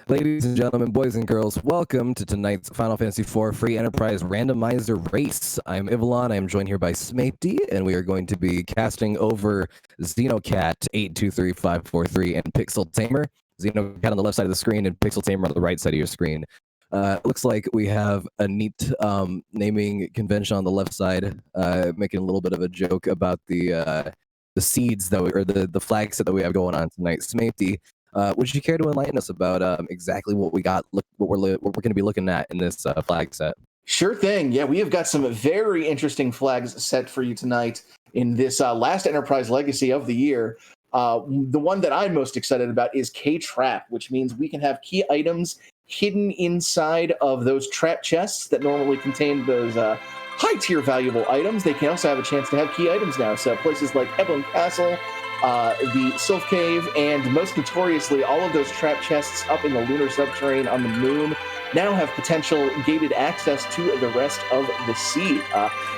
Ladies and gentlemen, boys and girls, welcome to tonight's Final Fantasy IV Free Enterprise Randomizer Race. I'm Ivalon. I am joined here by Smapety, and we are going to be casting over Xenocat823543 and Pixel Tamer. Xenocat on the left side of the screen and Pixel Tamer on the right side of your screen. Looks like we have a neat naming convention on the left side, making a little bit of a joke about the seeds that or the flag set that we have going on tonight. Smapety, would you care to enlighten us about exactly what we got, what we're going to be looking at in this flag set? Sure thing. Yeah, we have got some very interesting flags set for you tonight in this last Enterprise Legacy of the year. The one that I'm most excited about is K-Trap, which means we can have key items hidden inside of those trap chests that normally contain those high-tier valuable items. They can also have a chance to have key items now. So places like Evelyn Castle, the Sylph Cave, and most notoriously, all of those trap chests up in the lunar subterranean on the moon now have potential gated access to the rest of the sea.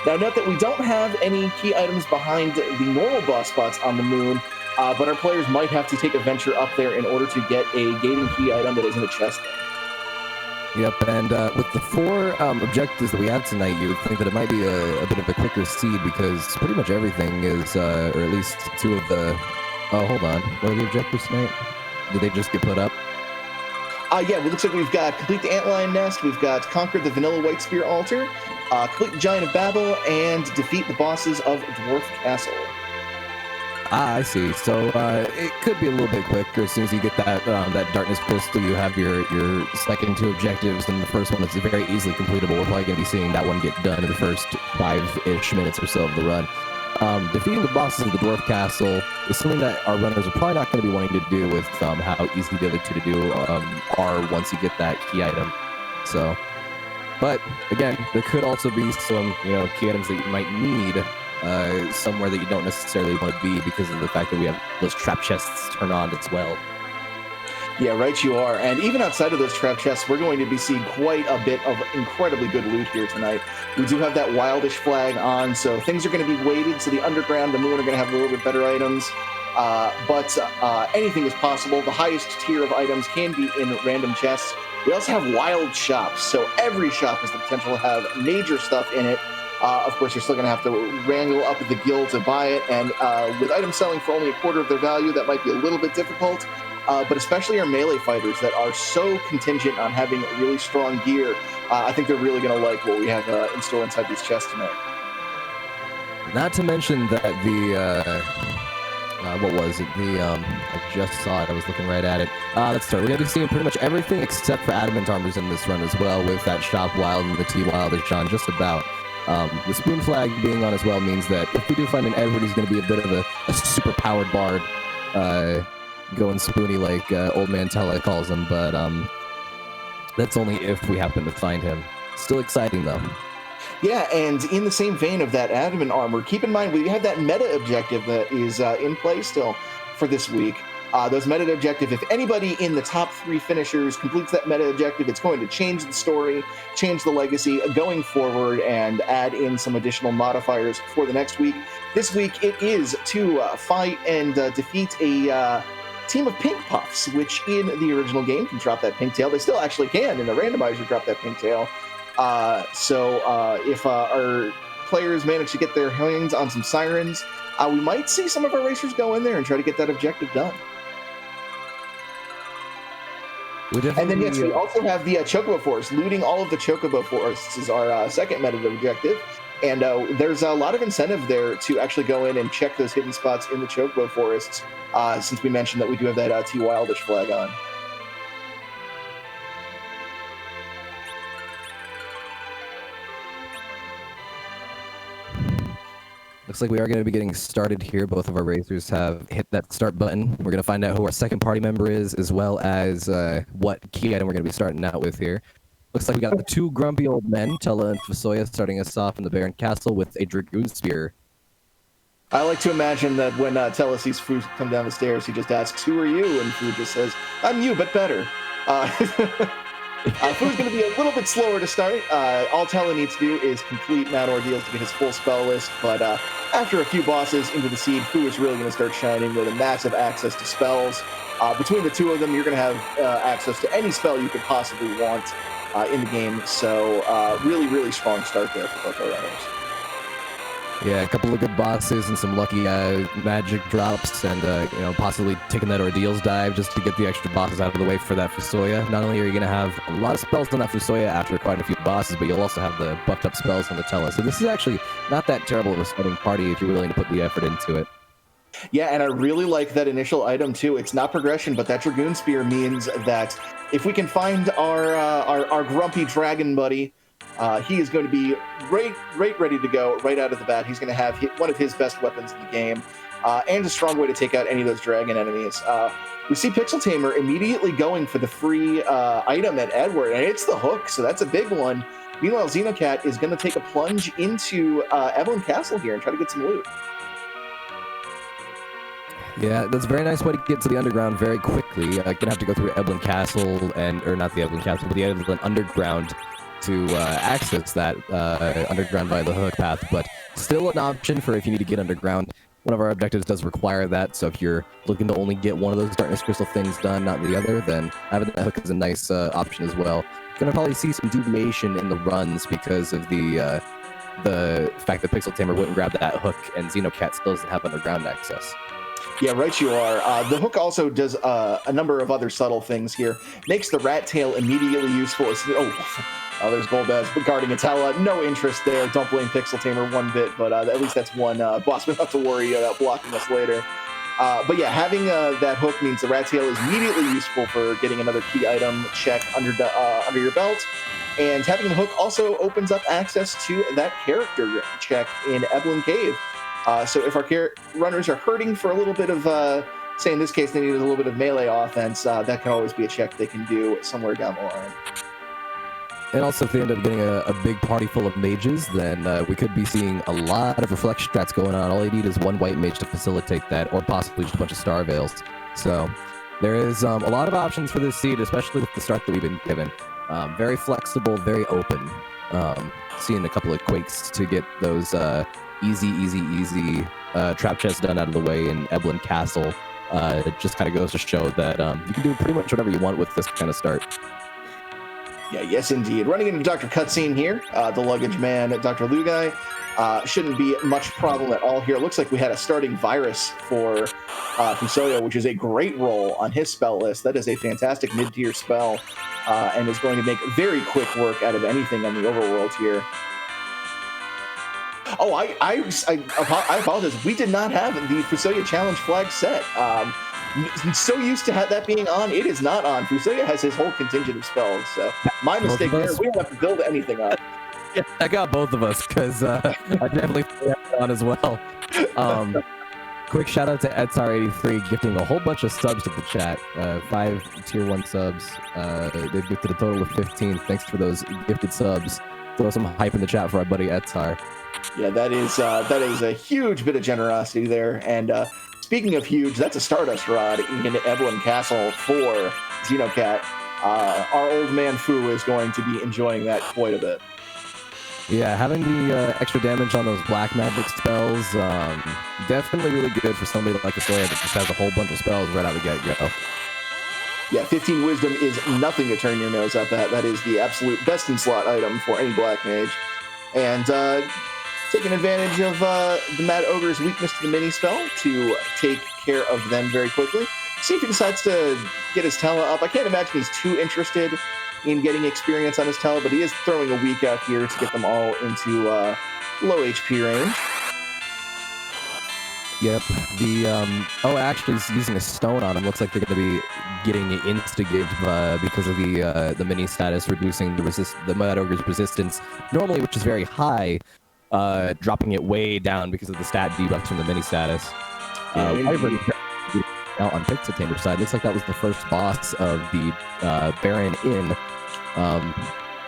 Now, note that we don't have any key items behind the normal boss spots on the moon, but our players might have to take a venture up there in order to get a gating key item that isn't a chest there. Yep, and with the four objectives that we have tonight, you would think that it might be a bit of a quicker seed because pretty much everything is, or at least two of the... Oh, hold on. What are the objectives tonight? Did they just get put up? Yeah, it looks like we've got complete the Antlion Nest, we've got conquered the Vanilla White Spear Altar, complete the Giant of Babel, and defeat the bosses of Dwarf Castle. Ah, I see. So it could be a little bit quicker. As soon as you get that that darkness crystal, you have your second two objectives, and the first one is very easily completable. We're probably going to be seeing that one get done in the first 5-ish minutes or so of the run. Defeating the bosses of the Dwarf Castle is something that our runners are probably not going to be wanting to do with how easy the other two to do are once you get that key item. So, but again, there could also be some key items that you might need somewhere that you don't necessarily want to be because of the fact that we have those trap chests turned on as well. Yeah, right you are. And even outside of those trap chests, we're going to be seeing quite a bit of incredibly good loot here tonight. We do have that Wildish flag on, so things are going to be weighted. So the underground, the moon are going to have a little bit better items. But anything is possible. The highest tier of items can be in random chests. We also have wild shops, so every shop has the potential to have major stuff in it. Of course, you're still going to have to wrangle up at the guild to buy it, and with items selling for only a quarter of their value, that might be a little bit difficult. But especially our melee fighters that are so contingent on having really strong gear, I think they're really going to like what we have in store inside these chests tonight. Not to mention that the... what was it? I just saw it. I was looking right at it. Let's start. We're going to be seeing pretty much everything except for adamant armors in this run as well, with that shop wild and the T-wild as John just about. The spoon flag being on as well means that if we do find an Edward, he's going to be a bit of a super powered bard, going spoony like Old Man Tella calls him, but that's only if we happen to find him. Still exciting though. Yeah, and in the same vein of that adamant armor, keep in mind we have that meta objective that is in play still for this week. Those meta objective, if anybody in the top 3 finishers completes that meta objective, it's going to change the story, change the legacy going forward, and add in some additional modifiers for the next week. This week it is to fight and defeat a team of pink puffs, which in the original game can drop that pink tail. They still actually can in the randomizer drop that pink tail. So if our players manage to get their hands on some sirens, we might see some of our racers go in there and try to get that objective done. And then, yes, we also have the Chocobo Forest. Looting all of the Chocobo Forests is our second meta objective. And there's a lot of incentive there to actually go in and check those hidden spots in the Chocobo Forests, since we mentioned that we do have that T-Wildish flag on. Looks like we are going to be getting started here. Both of our racers have hit that start button. We're going to find out who our second party member is, as well as what key item we're going to be starting out with here. Looks like we got the 2 grumpy old men, Tella and Fasoya, starting us off in the Baron Castle with a Dragoon Spear. I like to imagine that when Tella sees Fu come down the stairs, he just asks, "Who are you?" And Fu just says, "I'm you, but better." Fu's going to be a little bit slower to start. All Tella needs to do is complete Mad Ordeals to get his full spell list, but after a few bosses into the seed, Fu is really going to start shining with a massive access to spells. Between the two of them, you're going to have access to any spell you could possibly want in the game, so really, really strong start there for both our runners. Yeah, a couple of good bosses and some lucky magic drops, and possibly taking that Ordeals dive just to get the extra bosses out of the way for that Fusoya. Not only are you going to have a lot of spells on that Fusoya after quite a few bosses, but you'll also have the buffed up spells on the Tella. So this is actually not that terrible of a starting party if you're willing to put the effort into it. Yeah, and I really like that initial item too. It's not progression, but that Dragoon Spear means that if we can find our grumpy dragon buddy, he is going to be right ready to go right out of the bat. He's going to have one of his best weapons in the game, and a strong way to take out any of those dragon enemies. We see Pixel Tamer immediately going for the free item at Edward, and it's the hook, so that's a big one. Meanwhile, Xenocat is going to take a plunge into Evelyn Castle here and try to get some loot. Yeah, that's a very nice way to get to the underground very quickly. Gonna have to go through Evelyn Castle, or not the Evelyn Castle, but the Evelyn Underground to access that underground via the hook path, but still an option for if you need to get underground. One of our objectives does require that, so if you're looking to only get one of those darkness crystal things done, not the other, then having that hook is a nice option as well. Gonna probably see some deviation in the runs because of the fact that Pixel Tamer wouldn't grab that hook, and Xenocat still doesn't have underground access. Yeah, right you are. The hook also does a number of other subtle things here. Makes the rat tail immediately useful. There's Golbez guarding Atella. No interest there. Don't blame Pixel Tamer one bit, but at least that's one boss we don't have to worry about blocking us later. But yeah, having that hook means the rat tail is immediately useful for getting another key item check under your belt. And having the hook also opens up access to that character check in Evelyn Cave. So if our runners are hurting for a little bit of, say in this case, they need a little bit of melee offense, that can always be a check they can do somewhere down the line. And also, if they end up getting a big party full of mages, then we could be seeing a lot of reflection strats going on. All you need is one white mage to facilitate that, or possibly just a bunch of star veils. So there is a lot of options for this seed, especially with the start that we've been given. Very flexible, very open. Seeing a couple of quakes to get those easy trap chests done out of the way in Evelyn Castle. It just kind of goes to show that you can do pretty much whatever you want with this kind of start. Yeah, yes, indeed. Running into Dr. Cutscene here, the luggage man, Dr. Lugai. Shouldn't be much problem at all here. It looks like we had a starting virus for Fusoya, which is a great roll on his spell list. That is a fantastic mid-tier spell, and is going to make very quick work out of anything on the overworld here. Oh, I apologize. We did not have the Fusoya Challenge flag set. I'm so used to that being on, it is not on. Fusoya has his whole contingent of spells, so my mistake there. We don't have to build anything up. Yeah, I got both of us because I definitely put that on as well. Quick shout out to Edsar83 gifting a whole bunch of subs to the chat. 5 tier 1 subs. They've gifted a total of 15. Thanks for those gifted subs. Throw some hype in the chat for our buddy Edsar. Yeah, that is a huge bit of generosity there. And speaking of huge, that's a Stardust Rod in Evelyn Castle for Xenocat. Our old man Fu is going to be enjoying that quite a bit. Yeah, having the extra damage on those black magic spells, definitely really good for somebody like Fusoya that just has a whole bunch of spells right out of the get-go. Yeah, 15 Wisdom is nothing to turn your nose up at. That is the absolute best in slot item for any black mage. And taking advantage of the Mad Ogre's weakness to the mini spell to take care of them very quickly. See if he decides to get his Tella up. I can't imagine he's too interested in getting experience on his Tella, but he is throwing a weak out here to get them all into low HP range. Yep. Actually, he's using a stone on him. Looks like they're going to be getting insta-give because of the mini status, reducing the Mad Ogre's resistance normally, which is very high, dropping it way down because of the stat debuffs from the mini status. Out on Pixel Tamer's side, looks like that was the first boss of the Baron Inn.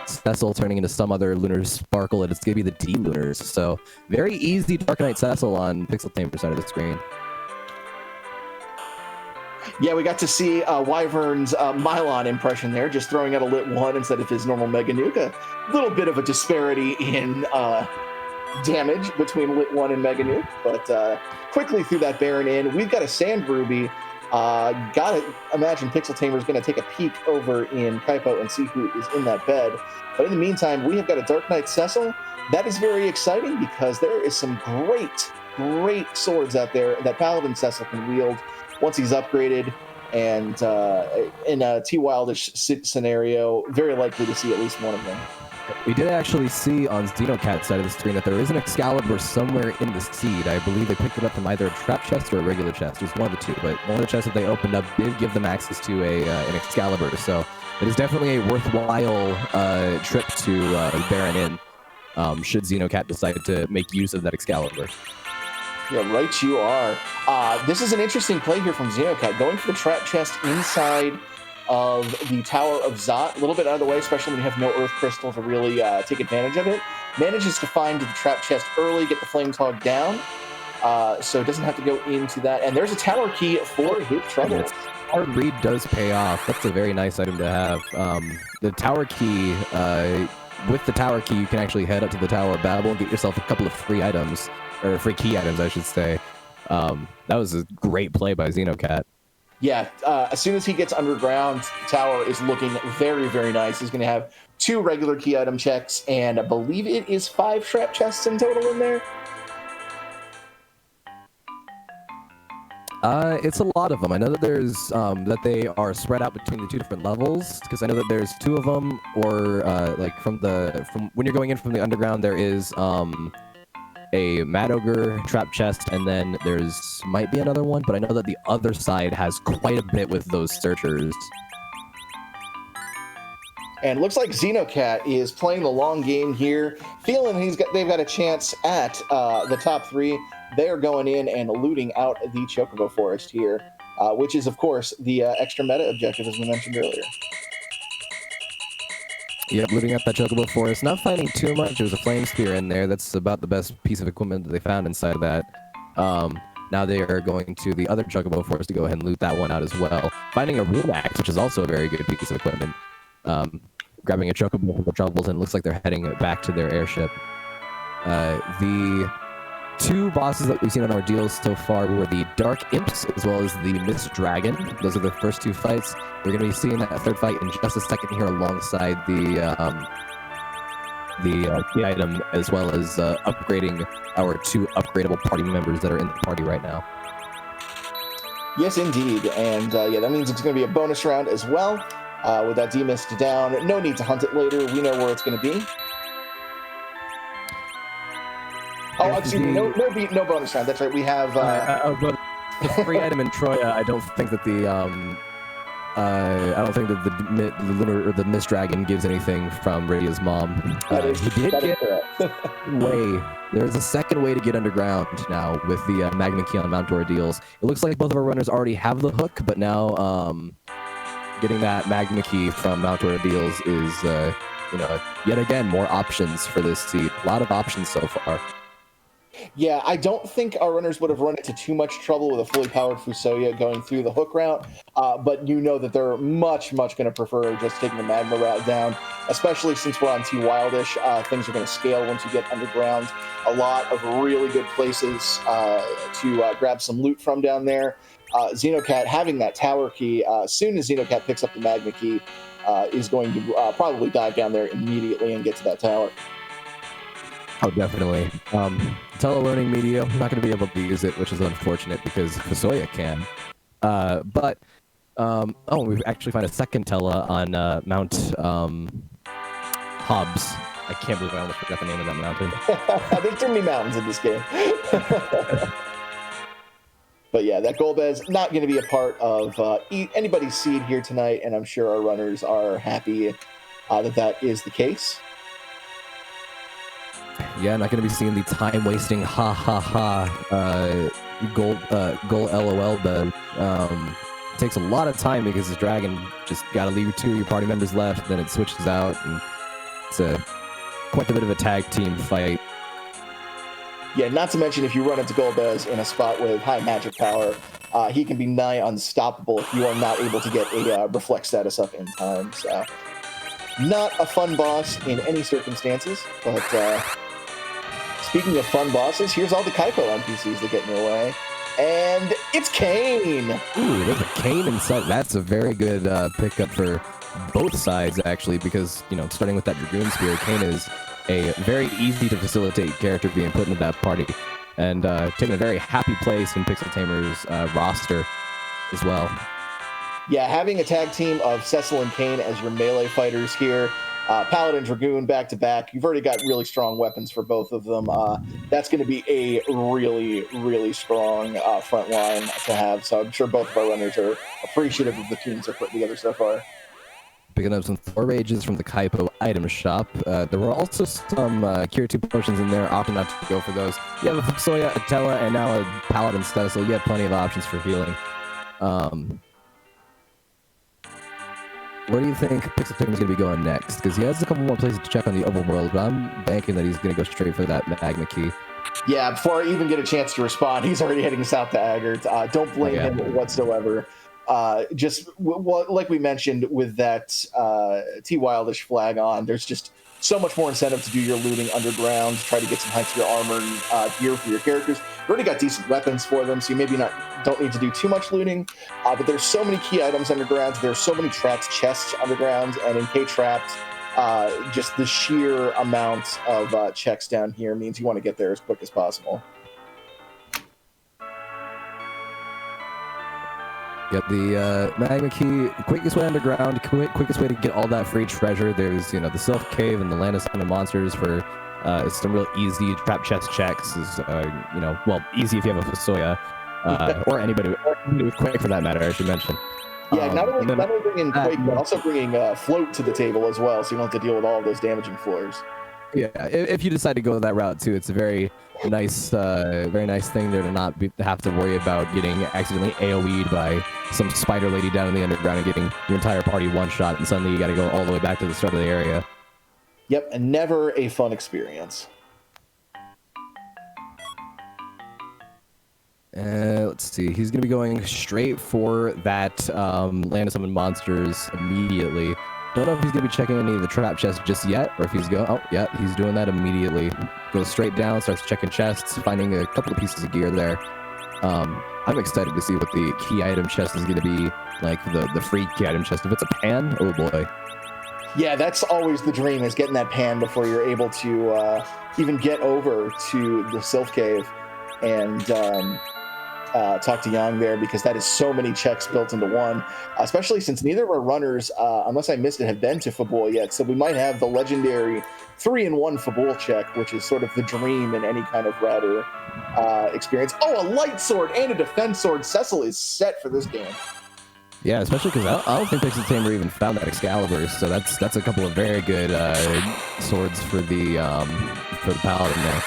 Cecil turning into some other lunar sparkle, and it's going to be the D-lunars. So very easy Dark Knight Cecil on Pixel Tamer's side of the screen. Yeah, we got to see Wyvern's Mylon impression there, just throwing out a lit 1 instead of his normal Mega Nuke. A little bit of a disparity in damage between lit 1 and Mega Nuke, but quickly threw that Baron in. We've got a Sand Ruby. Gotta imagine Pixel Tamer is going to take a peek over in Kaipo and see who is in that bed. But in the meantime, we have got a Dark Knight Cecil. That is very exciting because there is some great swords out there that Paladin Cecil can wield once he's upgraded. And in a T-Wildish scenario, very likely to see at least one of them. We did actually see on Xenocat's side of the screen that there is an Excalibur somewhere in the seed. I believe they picked it up from either a trap chest or a regular chest. It was one of the two, but one of the chests that they opened up did give them access to an Excalibur. So it is definitely a worthwhile trip to Baron in, should Xenocat decide to make use of that Excalibur. Yeah, right you are. This is an interesting play here from Xenocat, going for the trap chest inside of the Tower of Zot, a little bit out of the way, especially when you have no Earth Crystal to really take advantage of it. Manages to find the trap chest early, get the Flames Hog down, so it doesn't have to go into that. And there's a tower key for his troubles. Hard read does pay off. That's a very nice item to have. The tower key, with the tower key, you can actually head up to the Tower of Babel and get yourself a couple of free items, or free key items, I should say. That was a great play by Xenocat. Yeah, as soon as he gets underground, Tower is looking very nice. He's going to have 2 regular key item checks, and I believe it is 5 trap chests in total in there. It's a lot of them. I know that there's that they are spread out between the 2 different levels, because I know that there's 2 of them, or like from when you're going in from the underground, there is a Mad Ogre trap chest, and then might be another one, but I know that the other side has quite a bit with those searchers. And looks like Xenocat is playing the long game here, feeling they've got a chance at the top 3. They're going in and looting out the Chocobo Forest here, which is, of course, the extra meta objective, as we mentioned earlier. Yep, looting up that Chocobo Forest. Not fighting too much. There's a Flame Spear in there. That's about the best piece of equipment that they found inside of that. Now they are going to the other Chocobo Forest to go ahead and loot that one out as well. Finding a Rune Axe, which is also a very good piece of equipment. Grabbing a Chocobo from the Troubles, and it looks like they're heading back to their airship. The 2 bosses that we've seen on our deals so far were the Dark Imps as well as the Mist Dragon. Those are the first 2 fights. We're going to be seeing that 3rd fight in just a second here alongside the key item, as well as upgrading our 2 upgradable party members that are in the party right now. Yes, indeed. And yeah, that means it's going to be a bonus round as well. With that D-Mist down, no need to hunt it later. We know where it's going to be. Oh, excuse me. No bonus round. That's right. We have. But the free item in Troya. I don't think that the lunar or the Mist Dragon gives anything from Radia's mom. He did get way. There's a second way to get underground now with the Magma Key on Mount Dora deals. It looks like both of our runners already have the hook, but now getting that Magma Key from Mount Dora deals is yet again more options for this seed. A lot of options so far. Yeah, I don't think our runners would have run into too much trouble with a fully powered Fusoya going through the hook route, but you know that they're much going to prefer just taking the Magma route down, especially since we're on T-Wildish. Things are going to scale once you get underground. A lot of really good places to grab some loot from down there. Xenocat having that tower key, as soon as Xenocat picks up the Magma key, is going to probably dive down there immediately and get to that tower. Oh, definitely. Tele-learning media, I'm not going to be able to use it, which is unfortunate because Fusoya can. We've actually found a second Tele on Mount Hobbs. I can't believe I almost forgot the name of that mountain. There's too many mountains in this game. But yeah, that Golbez not going to be a part of anybody's seed here tonight, and I'm sure our runners are happy that is the case. Yeah, not going to be seeing the time-wasting goal LOL bed. It takes a lot of time because this dragon just got to leave 2 of your party members left, then it switches out, and it's quite a bit of a tag team fight. Yeah, not to mention if you run into Golbez in a spot with high magic power, he can be nigh unstoppable if you are not able to get a reflect status up in time. So, not a fun boss in any circumstances. But speaking of fun bosses, here's all the Kaipo NPCs that get in your way. And it's Kane! Ooh, there's a Kane inside. That's a very good pickup for both sides, actually, because, you know, starting with that Dragoon Spear, Kane is a very easy to facilitate character being put into that party, and taking a very happy place in Pixel Tamer's roster as well. Yeah, having a tag team of Cecil and Kane as your melee fighters here, Paladin, Dragoon back to back. You've already got really strong weapons for both of them. That's going to be a really, really strong front line to have. So I'm sure both of our runners are appreciative of the teams they're putting together so far. Picking up some Thor Rages from the Kaipo item shop. There were also some Cure 2 potions in there, opting not to go for those. You have a Soya, a Tella, and now a Paladin stuff, so you have plenty of options for healing. Where do you think Pixel Tamer is going to be going next? Because he has a couple more places to check on the overworld, but I'm banking that he's going to go straight for that Magma Key. Yeah, before I even get a chance to respond, he's already heading south to Agert. Don't blame him whatsoever. Just like we mentioned with that T Wildish flag on, there's just so much more incentive to do your looting underground, try to get some heights of your armor and gear for your characters. You've already got decent weapons for them, so you maybe don't need to do too much looting. But there's so many key items underground. There's so many trapped chests underground, and in K-Trapped, just the sheer amount of checks down here means you want to get there as quick as possible. Yep, the Magma Key, quickest way underground, quickest way to get all that free treasure. There's, you know, the Sylph Cave and the Land of Summon Monsters for some real easy trap chest checks. Is you know, well, easy if you have a Soya, or anybody with Quake for that matter, I should mention. Yeah, not only bringing Quake, but also bringing Float to the table as well, so you don't have to deal with all of those damaging floors. Yeah, if you decide to go that route too, it's a very nice thing there to not have to worry about getting accidentally AoE'd by some spider lady down in the underground and getting your entire party one shot, and suddenly you got to go all the way back to the start of the area. Yep, and never a fun experience. Let's see. He's going to be going straight for that Land of Summon Monsters immediately. Don't know if he's going to be checking any of the trap chests just yet, or if he's going... Oh, yeah, he's doing that immediately. Goes straight down, starts checking chests, finding a couple of pieces of gear there. I'm excited to see what the key item chest is going to be, like the free key item chest. If it's a pan, oh boy. Yeah, that's always the dream, is getting that pan before you're able to even get over to the Sylph Cave and talk to Yang there, because that is so many checks built into one, especially since neither of our runners, unless I missed it, have been to Fabul yet. So we might have the legendary 3-in-1 Fabul check, which is sort of the dream in any kind of router experience. Oh, a light sword and a defense sword. Cecil is set for this game. Yeah, especially because I don't think Pixel Tamer even found that Excalibur, so that's a couple of very good swords for the Paladin there.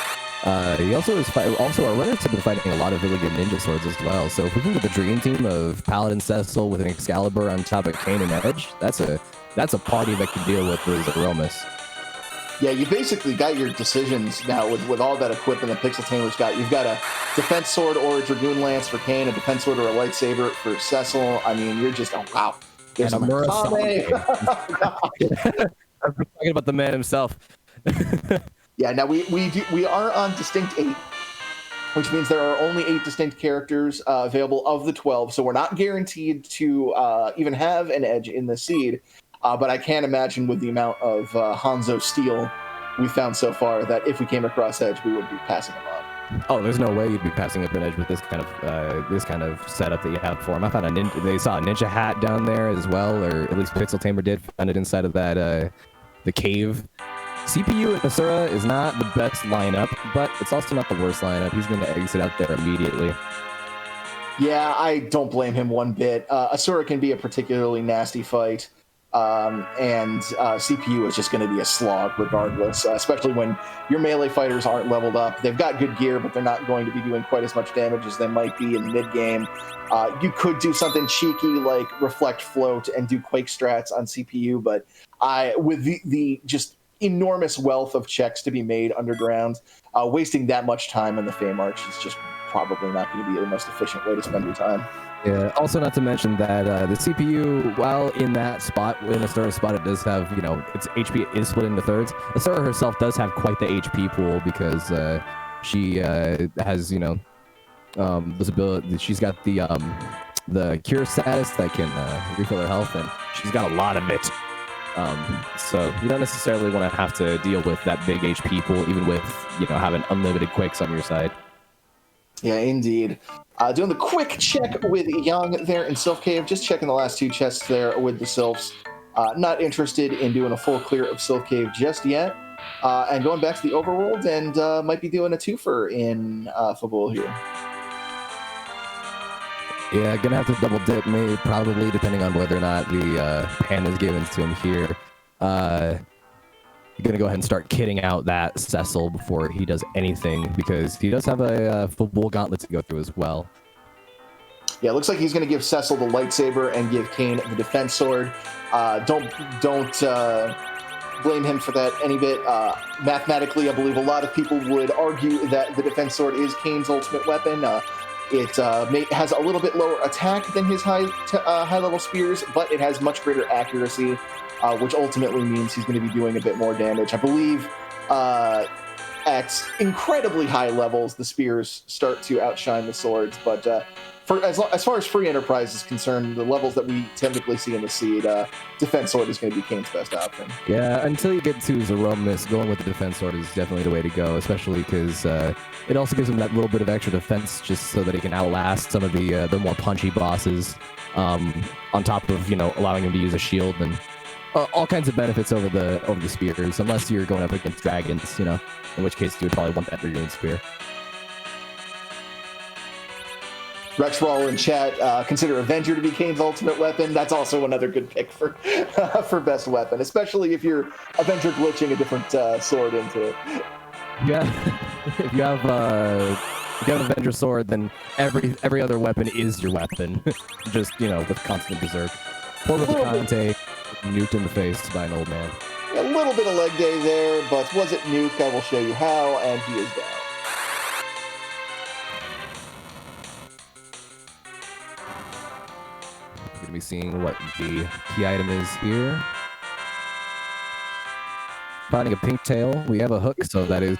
He also is our runners have been fighting a lot of really good ninja swords as well. So if we can get the dream team of Paladin Cecil with an Excalibur on top of Kane and Edge, that's a party that can deal with those aromas. Yeah, you basically got your decisions now with all that equipment that Pixel Tamer's got. You've got a defense sword or a Dragoon Lance for Kane, a defense sword or a lightsaber for Cecil. I mean, you're just, oh wow. There's a Murasame. I'm talking about the man himself. Yeah, now we are on distinct 8, which means there are only 8 distinct characters available of the 12. So we're not guaranteed to even have an Edge in the seed. But I can imagine with the amount of Hanzo steel we found so far that if we came across Edge, we would be passing him up. Oh, there's no way you'd be passing up an Edge with this kind of setup that you have for him. I found they saw a ninja hat down there as well, or at least Pixel Tamer did, found it inside of that the cave. CPU at Asura is not the best lineup, but it's also not the worst lineup. He's going to exit out there immediately. Yeah, I don't blame him one bit. Asura can be a particularly nasty fight. And CPU is just going to be a slog regardless, especially when your melee fighters aren't leveled up. They've got good gear, but they're not going to be doing quite as much damage as they might be in mid-game. You could do something cheeky like Reflect Float and do Quake strats on CPU, but with the just enormous wealth of checks to be made underground, wasting that much time in the Fame Arch is just probably not going to be the most efficient way to spend your time. Yeah. Also, not to mention that the CPU, while in that spot, in a starter spot, it does have, its HP is split into thirds. Asura herself does have quite the HP pool because she has, this ability. She's got the cure status that can refill her health, and she's got a lot of it. So you don't necessarily want to have to deal with that big HP pool, even with having unlimited quicks on your side. Yeah, indeed. Doing the quick check with Young there in Sylph Cave, just checking the last two chests there with the Sylphs. Not interested in doing a full clear of Sylph Cave just yet. And going back to the overworld, and might be doing a twofer in Fabul here. Yeah, gonna have to double dip, maybe, probably, depending on whether or not the pan is given to him here. Gonna go ahead and start kitting out that Cecil before he does anything, because he does have a Fabul gauntlet to go through as well. Yeah, it looks like he's going to give Cecil the lightsaber and give Kane the defense sword. Don't blame him for that any bit. Mathematically, I believe a lot of people would argue that the defense sword is Kane's ultimate weapon. It has a little bit lower attack than his high-level spears, but it has much greater accuracy, which ultimately means he's going to be doing a bit more damage. I believe at incredibly high levels, the spears start to outshine the swords, but as far as free enterprise is concerned, the levels that we typically see in the seed, defense sword is going to be Kane's best option. Yeah, until you get to Zeromus, going with the defense sword is definitely the way to go, especially because it also gives him that little bit of extra defense, just so that he can outlast some of the more punchy bosses, on top of allowing him to use a shield and all kinds of benefits over the spears, unless you're going up against dragons, in which case you would probably want that Dragoon spear. Rex Rawl in chat, consider Avenger to be Kane's ultimate weapon. That's also another good pick for for best weapon, especially if you're Avenger glitching a different sword into it. Yeah, if you have an Avenger sword, then every other weapon is your weapon. Just with constant berserk. Poor Conte, nuked in the face by an old man. A little bit of leg day there, but was it nuke? I will show you how, and he is down. Going to be seeing what the key item is here. Finding a pink tail. We have a hook, so that's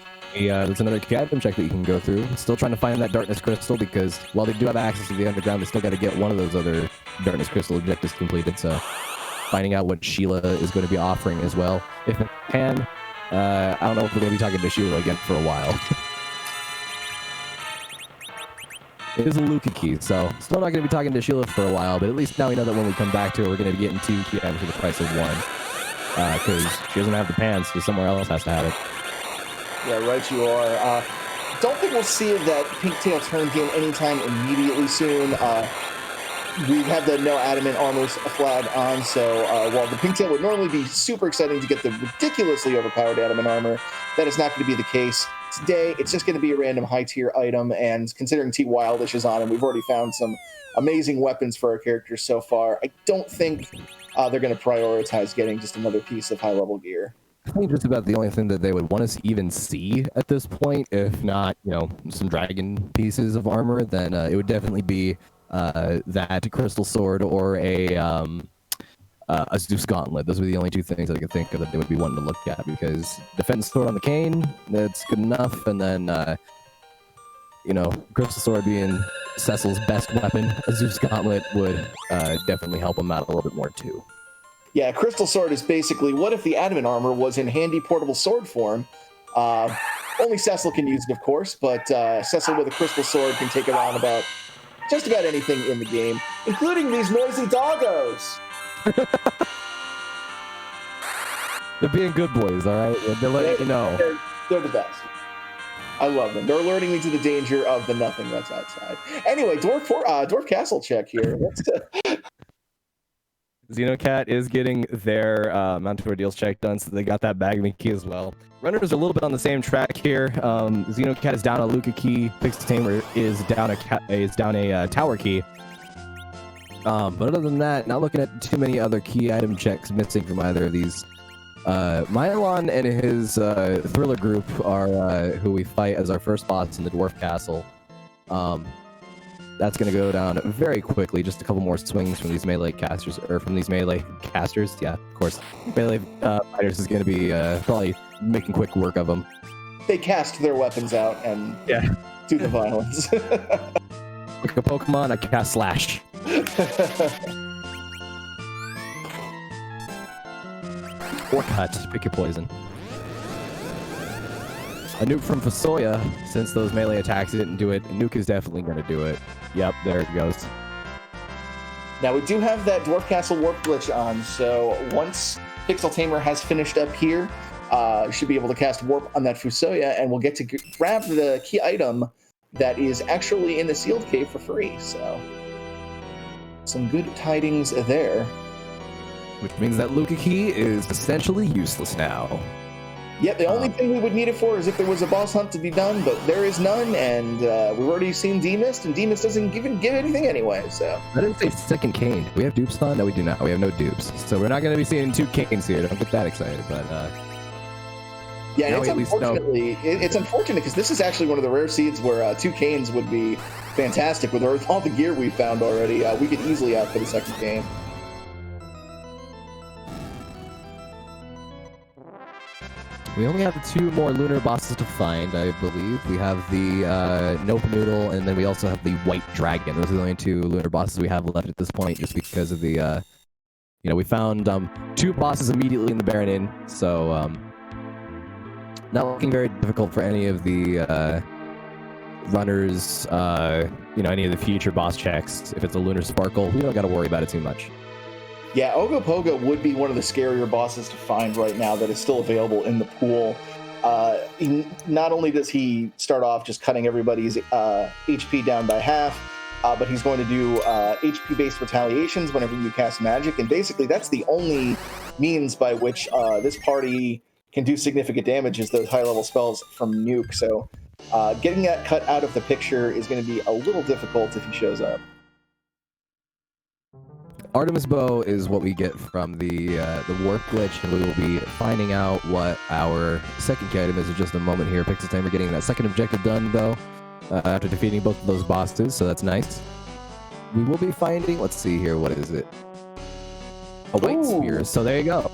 another key item check that you can go through. Still trying to find that darkness crystal, because while they do have access to the underground, they still got to get one of those other darkness crystal objectives completed. So finding out what Sheila is going to be offering as well. If it can, I don't know if we're going to be talking to Sheila again for a while. It is a Luca key, so still not going to be talking to Sheila for a while, but at least now we know that when we come back to her, we're going to be getting 2 key items for the price of 1. Because she doesn't have the pants, so somewhere else has to have it. Yeah, right you are. Don't think we'll see that pink tail turned in anytime immediately soon. We have the no adamant armor flag on, so while the pink tail would normally be super exciting to get the ridiculously overpowered adamant armor, that is not going to be the case. Today, it's just going to be a random high-tier item, and considering T. Wildish is on, and we've already found some amazing weapons for our characters so far, I don't think they're going to prioritize getting just another piece of high-level gear. I think just about the only thing that they would want us to even see at this point, if not, some dragon pieces of armor, then it would definitely be that crystal sword or a Zeus gauntlet. Those would be the only 2 things that I could think of that they would be wanting to look at, because defense sword on the Kane, that's good enough, and then crystal sword being Cecil's best weapon, a Zeus gauntlet would definitely help him out a little bit more too. Yeah, crystal sword is basically, what if the adamant armor was in handy portable sword form? Only Cecil can use it, of course, but Cecil with a crystal sword can take it on about just about anything in the game, including these noisy doggos. They're being good boys, all right? They're letting you know. They're the best. I love them. They're alerting me to the danger of the nothing that's outside. Anyway, Dwarf Castle check here. Xenocat is getting their Mount Ordeals check done, so they got that bag key as well. Runners are a little bit on the same track here. Xenocat is down a Luca key. Pixtamer is down a tower key. But other than that, not looking at too many other key item checks missing from either of these. Mylon and his Thriller group are who we fight as our first boss in the Dwarf Castle. That's going to go down very quickly. Just a couple more swings from these melee casters, or from these melee casters. Yeah, of course. Melee fighters is going to be probably making quick work of them. They cast their weapons out and do the violence. Like a Pokemon, I cast Slash. Or Cut, pick your poison. A nuke from Fusoya, since those melee attacks didn't do it, a nuke is definitely going to do it. Yep, there it goes. Now we do have that Dwarf Castle Warp glitch on, so once Pixel Tamer has finished up here, should be able to cast Warp on that Fusoya, and we'll get to grab the key item that is actually in the sealed cave for free, so some good tidings there. Which means that Luca Key is essentially useless now. Yep, the only thing we would need it for is if there was a boss hunt to be done, but there is none, and we've already seen Demist, and Demist doesn't give anything anyway, so. I didn't say second cane. Do we have dupes on? No, we do not. We have no dupes. So we're not going to be seeing 2 canes here. Don't get that excited, but... yeah, and it's unfortunate because this is actually one of the rare seeds where 2 canes would be fantastic. With all the gear we found already, we could easily outfit a second cane. We only have 2 more lunar bosses to find, I believe. We have the Nope Noodle, and then we also have the White Dragon. Those are the only 2 lunar bosses we have left at this point, just because of the, we found 2 bosses immediately in the Baron Inn, so not looking very difficult for any of the runners, any of the future boss checks. If it's a Lunar Sparkle, we don't got to worry about it too much. Yeah, Ogopogo would be one of the scarier bosses to find right now that is still available in the pool. Not only does he start off just cutting everybody's HP down by half, but he's going to do HP-based retaliations whenever you cast magic, and basically that's the only means by which this party can do significant damage is those high-level spells from Nuke, so getting that cut out of the picture is going to be a little difficult if he shows up. Artemis Bow is what we get from the warp glitch, and we will be finding out what our second key item is in just a moment here. Pixel Tamer getting that second objective done, though, after defeating both of those bosses, so that's nice. We will be finding, let's see here, what is it? A White Sphere, so there you go.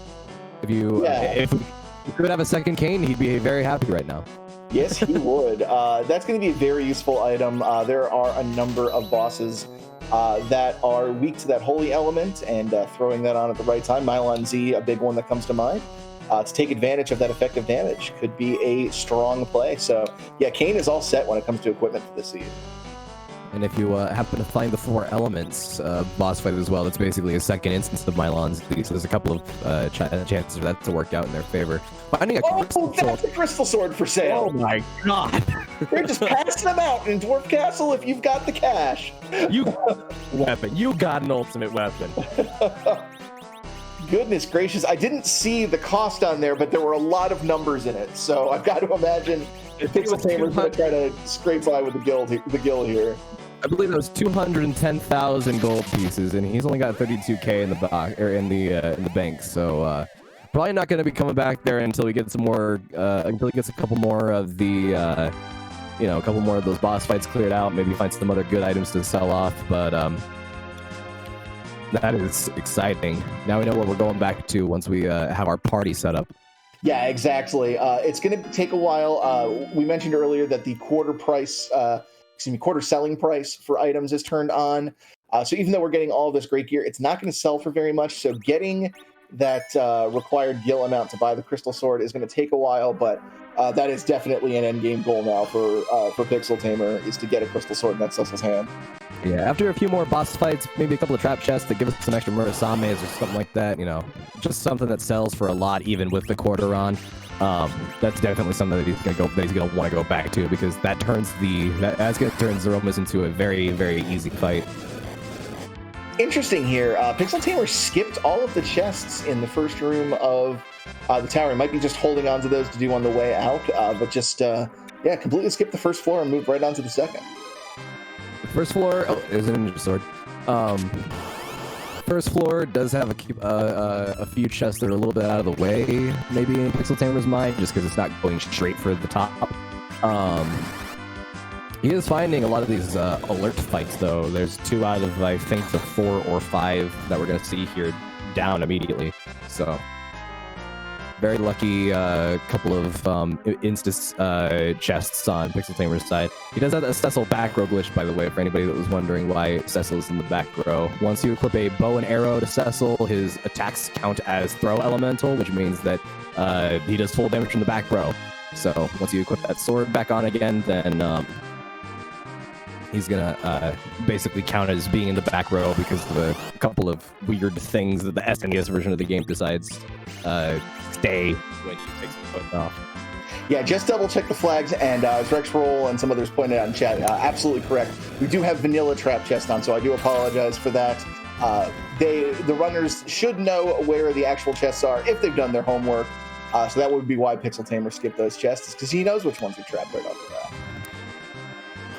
If we could have a second cane, he'd be very happy right now. Yes, he would. That's going to be a very useful item. There are a number of bosses that are weak to that holy element, and throwing that on at the right time, Mylon Z, a big one that comes to mind, to take advantage of that effective damage could be a strong play. So yeah, Kane is all set when it comes to equipment for this seed. And if you happen to find the 4 elements boss fight as well, it's basically a second instance of Mylon Z, so there's a couple of chances for that to work out in their favor. Finding a crystal sword. That's a crystal sword for sale. Oh my god. They're just passing them out in Dwarf Castle if you've got the cash. You got an ultimate weapon. Goodness gracious, I didn't see the cost on there, but there were a lot of numbers in it, so I've got to imagine Pixel Tamer's going to try to scrape by with the gill here. I believe it was 210,000 gold pieces, and he's only got 32k in the box or in the bank. So probably not going to be coming back there until we get some more. Until he gets a couple more of the, a couple more of those boss fights cleared out. Maybe find some other good items to sell off. But that is exciting. Now we know what we're going back to once we have our party set up. Yeah, exactly. It's going to take a while. We mentioned earlier that the quarter selling price for items is turned on. So even though we're getting all of this great gear, it's not going to sell for very much. So getting that required gil amount to buy the crystal sword is going to take a while, but that is definitely an end game goal now for Pixel Tamer, is to get a crystal sword in that Cecil's hand. Yeah, after a few more boss fights, maybe a couple of trap chests that give us some extra Murasames or something like that, just something that sells for a lot even with the quarter on. That's definitely something that he's gonna want to go back to, because that's gonna turn Zeromus into a very, very easy fight. Interesting here. Pixel Tamer skipped all of the chests in the first room of the tower. He might be just holding on to those to do on the way out, but just completely skipped the first floor and moved right on to the second. The first floor is an ninja sword. First floor does have a few chests that are a little bit out of the way, maybe in Pixel Tamer's mind, just because it's not going straight for the top. He is finding a lot of these alert fights, though. There's 2 out of, I think, the 4 or 5 that we're going to see here down immediately. So, very lucky couple of instance chests on Pixel Tamer's side. He does have a Cecil back row glitch, by the way, for anybody that was wondering why Cecil is in the back row. Once you equip a bow and arrow to Cecil, his attacks count as throw elemental, which means that he does full damage from the back row. So, once you equip that sword back on again, then he's gonna basically count as being in the back row because of a couple of weird things that the SNES version of the game decides stay when you take some foot off. Yeah, just double check the flags, and as Rexroll and some others pointed out in chat, absolutely correct. We do have vanilla trap chest on, so I do apologize for that. The runners should know where the actual chests are if they've done their homework. So that would be why Pixel Tamer skipped those chests, because he knows which ones are trapped right off the bat.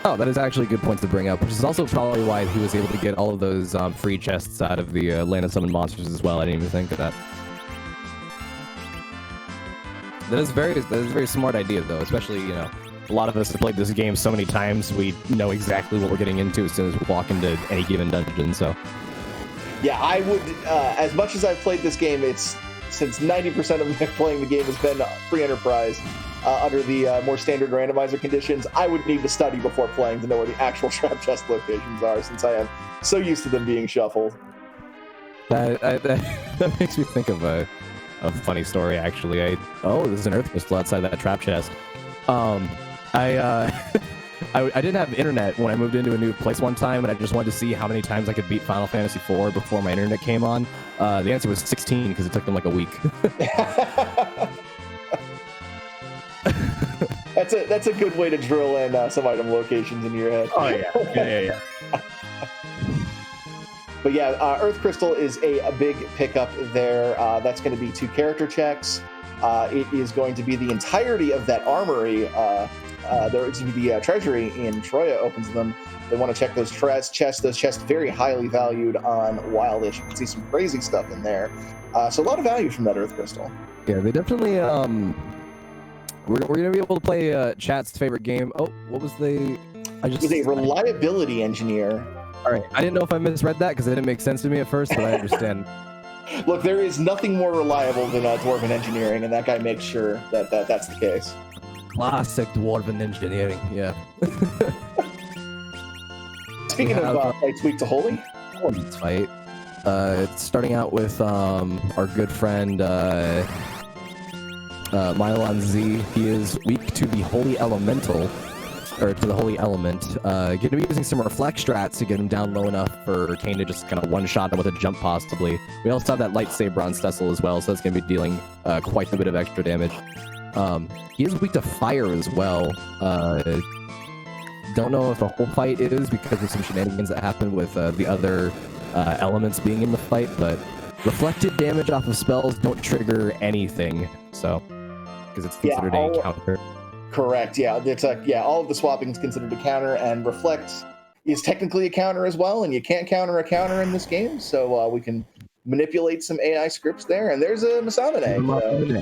Oh, that is actually a good point to bring up, which is also probably why he was able to get all of those free chests out of the Land of Summon Monsters as well. I didn't even think of that. That is a very smart idea, though, especially, you know, a lot of us have played this game so many times, we know exactly what we're getting into as soon as we walk into any given dungeon, so. Yeah, I would, as much as I've played this game, it's since 90% of me playing the game has been free enterprise under the more standard randomizer conditions. I would need to study before playing to know where the actual trap chest locations are, since I am so used to them being shuffled. That makes me think of a funny story, actually. There's an earth crystal outside that trap chest. I didn't have internet when I moved into a new place one time, and I just wanted to see how many times I could beat Final Fantasy IV before my internet came on. The answer was 16 because it took them like a week. That's a good way to drill in some item locations in your head. Oh yeah. But yeah, Earth Crystal is a big pickup there. That's going to be 2 character checks. It is going to be the entirety of that armory. There's going to be the treasury in Troya opens them. They want to check those chests. Those chests very highly valued on Wildish. You can see some crazy stuff in there. So a lot of value from that Earth Crystal. Yeah, they definitely. We're gonna be able to play chat's favorite game. Oh, what was the? It was a reliability engineer. All right, I didn't know if I misread that because it didn't make sense to me at first, but I understand. Look, there is nothing more reliable than Dwarven engineering, and that guy makes sure that that's the case. Classic Dwarven engineering, yeah. Speaking of fights weak to holy, let's fight. It's starting out with our good friend Mylon Z. He is weak to the Holy Elemental, or to the Holy Element. Going to be using some reflect strats to get him down low enough for Kane to just kind of one-shot him with a jump, possibly. We also have that lightsaber on Cecil as well, so that's going to be dealing quite a bit of extra damage. He is weak to fire as well. Don't know if the whole fight is because of some shenanigans that happened with the other elements being in the fight, but reflected damage off of spells don't trigger anything, so because it's considered a counter. Correct. Yeah, it's all of the swapping is considered a counter, and reflect is technically a counter as well. And you can't counter a counter in this game, so we can manipulate some AI scripts there. And there's a Masamune.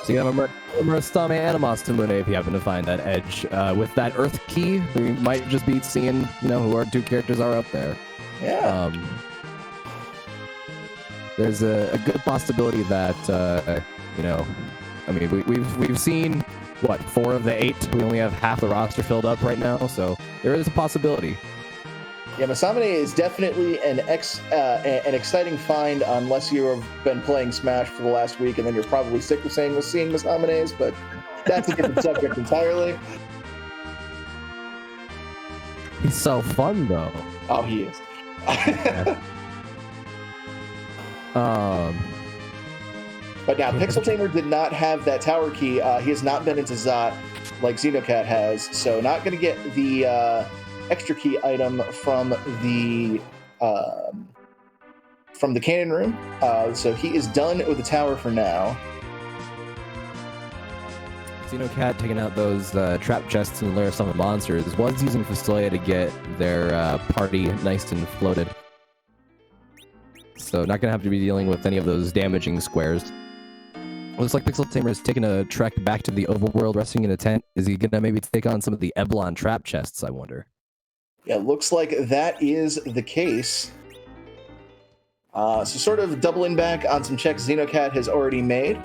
So you have a Murastame and a Mastamune if you happen to find that edge. With that Earth key, we might just be seeing, who our 2 characters are up there. Yeah. There's a good possibility that, I mean, we've seen, 4 of the 8? We only have half the roster filled up right now, so there is a possibility. Yeah, Masamune is definitely an exciting find, unless you've been playing Smash for the last week, and then you're probably sick of seeing Masamunes, but that's a different subject entirely. He's so fun, though. Oh, he is. But now, Pixel Tamer did not have that tower key. He has not been into Zot like Xenocat has, so not going to get the extra key item from the cannon room. So he is done with the tower for now. Xenocat taking out those trap chests in the Lair of Summon Monsters was using Fustoya to get their party nice and floated. So not going to have to be dealing with any of those damaging squares. Looks like Pixel Tamer is taking a trek back to the overworld, resting in a tent. Is he gonna maybe take on some of the Eblon trap chests, I wonder? Yeah, looks like that is the case. So sort of doubling back on some checks Xenocat has already made.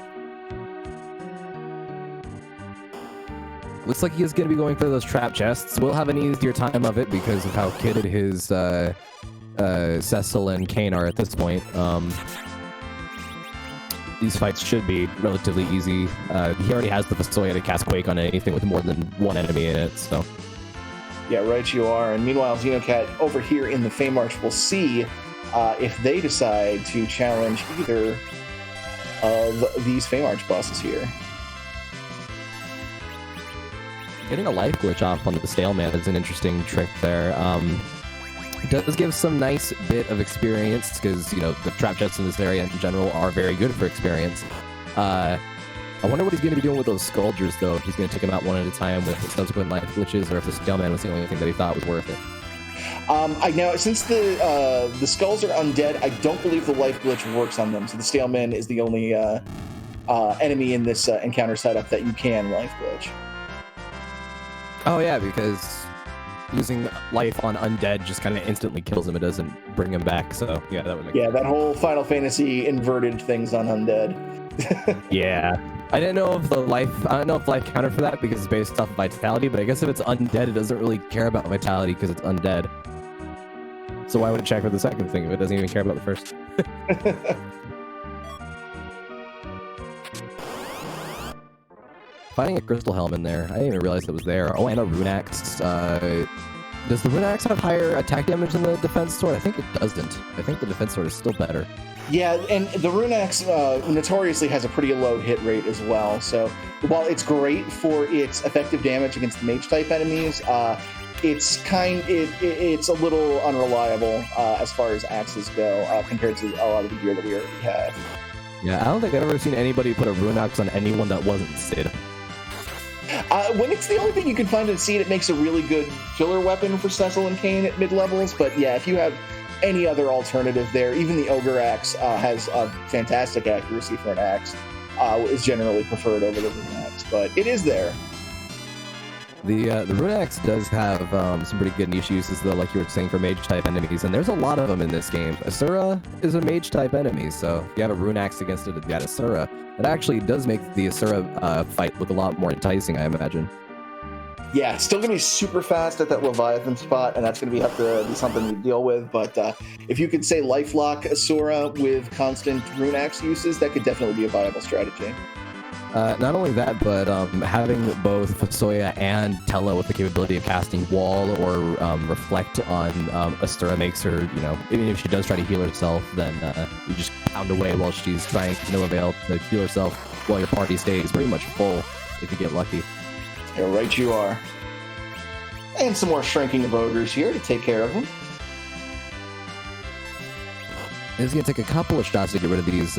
Looks like he is going to be going for those trap chests. We'll have an easier time of it because of how kitted his Cecil and Kane are at this point. These fights should be relatively easy. He already has the Fasoya to cast Quake on anything with more than one enemy in it, so... Yeah, right you are. And meanwhile, Xenocat over here in the Feymarch will see if they decide to challenge either of these Feymarch bosses here. Getting a life glitch off onto the Staleman is an interesting trick there. It does give some nice bit of experience, because, you know, the trap chests in this area in general are very good for experience. I wonder what he's going to be doing with those Scourgers, though. If he's going to take them out one at a time with subsequent life glitches, or if the Staleman was the only thing that he thought was worth it. Now, since the skulls are undead, I don't believe the life glitch works on them. So the Staleman is the only enemy in this encounter setup that you can life glitch. Oh yeah, because using life on undead just kind of instantly kills him. It doesn't bring him back. So yeah, that would make sense. That whole Final Fantasy inverted things on undead. Yeah. I didn't know if I don't know if life counted for that because it's based off of vitality, but I guess if it's undead, it doesn't really care about vitality because it's undead. So why would it check for the second thing if it doesn't even care about the first? Finding a crystal helm in there. I didn't even realize it was there. Oh, and a rune axe. Does the rune axe have higher attack damage than the defense sword? I think it doesn't. I think the defense sword is still better. Yeah, and the rune axe notoriously has a pretty low hit rate as well. So while it's great for its effective damage against mage type enemies, it's a little unreliable as far as axes go compared to a lot of the gear that we already have. Yeah, I don't think I've ever seen anybody put a rune axe on anyone that wasn't Sid. When it's the only thing you can find in Seed, it makes a really good filler weapon for Cecil and Kane at mid-levels. But yeah, if you have any other alternative there, even the Ogre Axe has a fantastic accuracy for an axe, is generally preferred over the Rune Axe. But it is there. The Rune Axe does have some pretty good niche uses, though, like you were saying, for mage-type enemies, and there's a lot of them in this game. Asura is a mage-type enemy, so if you have a Rune Axe against it, you got Asura. It actually does make the Asura fight look a lot more enticing, I imagine. Yeah, it's still going to be super fast at that Leviathan spot, and that's going to have to be something you deal with, but if you could say Lifelock Asura with constant Rune Axe uses, that could definitely be a viable strategy. Not only that, but having both Fasoya and Tella with the capability of casting Wall or Reflect on Asura makes her, you know, even if she does try to heal herself, then you just pound away while she's trying to no avail to heal herself while your party stays pretty much full if you get lucky. Yeah, right you are. And some more shrinking of ogres here to take care of them. It's going to take a couple of shots to get rid of these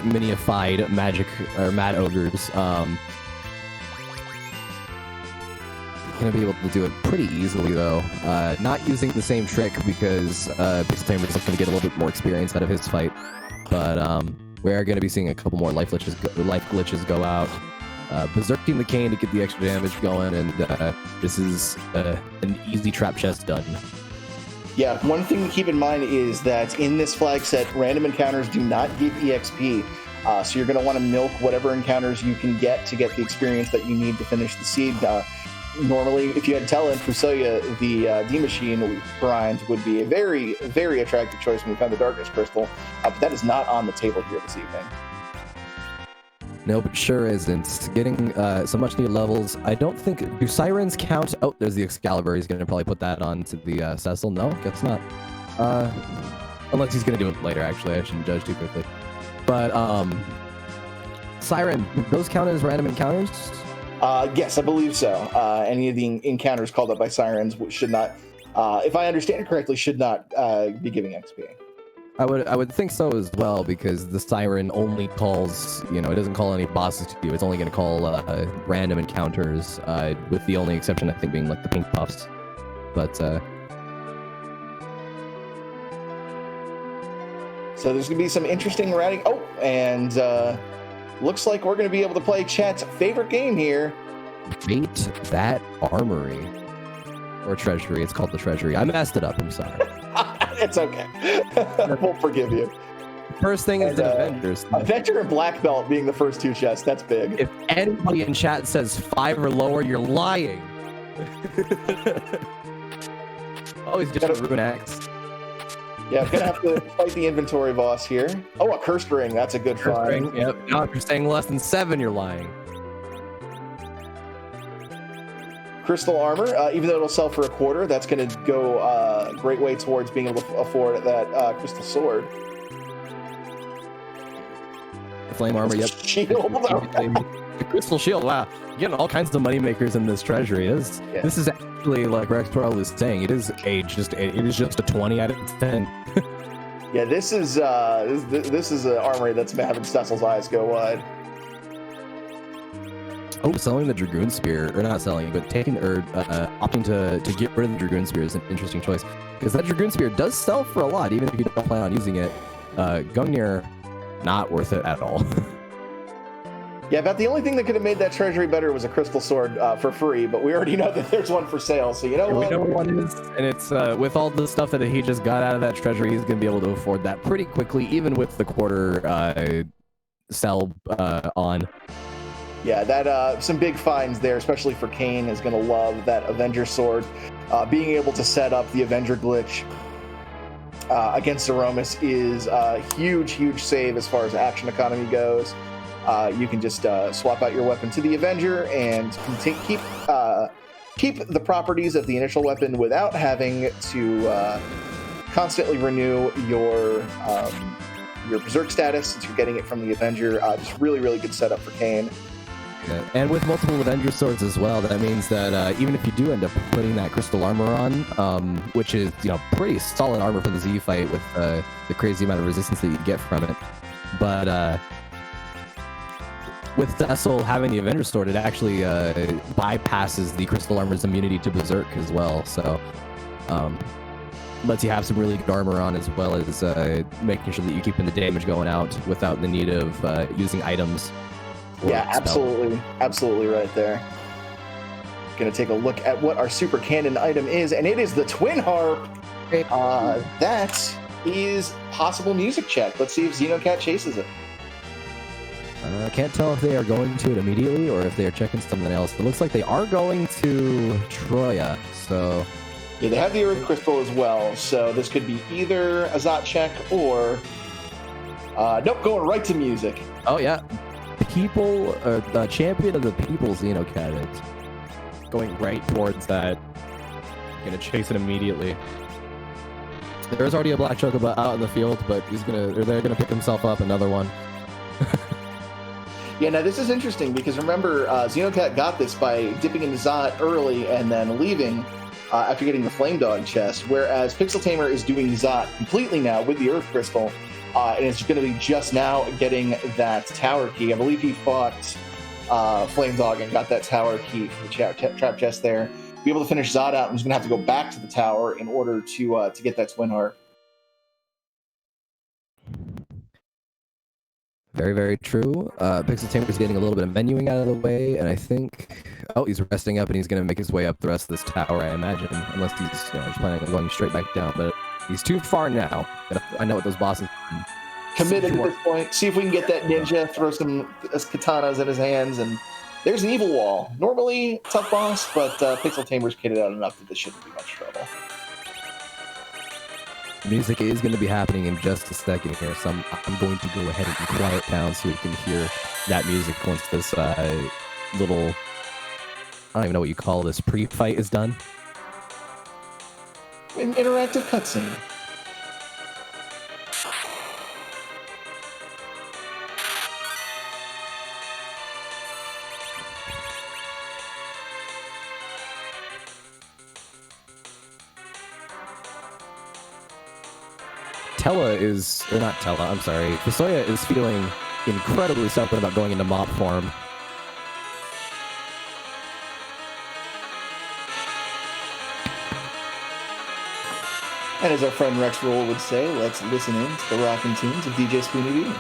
minified magic or mad ogres. Gonna be able to do it pretty easily though. Not using the same trick because Pixel Tamer is going to get a little bit more experience out of his fight, but we are going to be seeing a couple more life glitches go out. Berserking the Cane to get the extra damage going, and this is an easy trap chest done. Yeah, one thing to keep in mind is that in this flag set, random encounters do not give EXP. So you're going to want to milk whatever encounters you can get to get the experience that you need to finish the seed. Normally, if you had Tella and Fusoya, the D-Machine grind would be a very, very attractive choice when we found the Darkness Crystal. But that is not on the table here this evening. Nope, it sure isn't. Getting so much needed levels. I don't think... Do Sirens count? Oh, there's the Excalibur. He's going to probably put that on to the Cecil. No, guess not. Unless he's going to do it later, actually. I shouldn't judge too quickly. But, Siren, those count as random encounters? Yes, I believe so. Any of the encounters called up by Sirens should not, if I understand it correctly, should not be giving XP. I would think so as well, because the Siren only calls, you know, it doesn't call any bosses to you. It's only going to call random encounters, with the only exception, I think, being like the pink puffs. But, So there's going to be some interesting routing. Oh, and looks like we're going to be able to play chat's favorite game here. Fate that armory. Or treasury. It's called the treasury. I messed it up. I'm sorry. It's okay. We'll forgive you. First thing is the Avengers. Avenger and Black Belt being the first two chests. That's big. If anybody in chat says 5 or lower, you're lying. Oh, he's just a Rune Axe. Yeah, I'm going to have to fight the inventory boss here. Oh, a cursed ring. That's a good find. Yep. Now, if you're saying less than 7, you're lying. Crystal armor, even though it'll sell for $0.25, that's going to go a great way towards being able to afford that crystal sword. The flame armor, yep. Shield. The crystal shield, wow. You're getting all kinds of money makers in this treasury. This is actually, like Rex Pearl is saying, it is just a 20 out of 10. Yeah, this is an armory that's been having Cecil's eyes go wide. Oh, selling the Dragoon Spear, or not selling, but opting to get rid of the Dragoon Spear is an interesting choice. Because that Dragoon Spear does sell for a lot, even if you don't plan on using it. Gungnir, not worth it at all. Yeah, about the only thing that could have made that treasury better was a crystal sword for free, but we already know that there's one for sale, so you know what? We know what one is, and it's with all the stuff that he just got out of that treasury, he's going to be able to afford that pretty quickly, even with the quarter sell on. Yeah, that some big finds there, especially for Kane, is going to love that Avenger sword. Being able to set up the Avenger glitch against Aromas is a huge save as far as action economy goes. You can just swap out your weapon to the Avenger and keep the properties of the initial weapon without having to constantly renew your Berserk status, since you're getting it from the Avenger. Just really good setup for Kane. Yeah. And with multiple Avenger swords as well, that means that even if you do end up putting that crystal armor on, which is pretty solid armor for the Z fight with the crazy amount of resistance that you get from it, but with Cecil having the Avenger sword, it actually bypasses the crystal armor's immunity to Berserk as well, so lets you have some really good armor on, as well as making sure that you're keeping the damage going out without the need of using items. Yeah, absolutely right there. Gonna take a look at what our super cannon item is, and it is the Twin Harp. That is possible music check. Let's see if Xenocat chases it. I can't tell if they are going to it immediately or if they are checking something else. It looks like they are going to Troya, so... Yeah, they have the Earth Crystal as well, so this could be either a Zot check or... nope, going right to music. Oh, yeah. People, the champion of the people, Xenocat is going right towards that. Gonna chase it immediately. There's already a black chocobo out in the field, but they're gonna pick himself up another one. Yeah, now this is interesting because remember, Xenocat got this by dipping into Zot early and then leaving after getting the Flame Dog chest, whereas Pixel Tamer is doing Zot completely now with the Earth Crystal. And it's going to be just now getting that tower key. I believe he fought Flame Dog and got that tower key for the trap chest there. Be able to finish Zod out, and he's going to have to go back to the tower in order to get that Twin Heart. Very true. Pixel Tamer is getting a little bit of menuing out of the way, and I think... Oh, he's resting up, and he's going to make his way up the rest of this tower, I imagine. Unless he's just planning on going straight back down, but... He's too far now. I know what those bosses are. Committed at this point. See if we can get that ninja, throw some katanas in his hands, and there's an evil wall. Normally, tough boss, but Pixel Tamer's kitted out enough that this shouldn't be much trouble. Music is going to be happening in just a second here, so I'm going to go ahead and quiet down so we can hear that music once this little... I don't even know what you call this. Pre-fight is done. An interactive cutscene. Fusoya is feeling incredibly stubborn about going into mop form. And as our friend Rex Roll would say, let's listen in to the rockin' tunes of DJ Spoony B.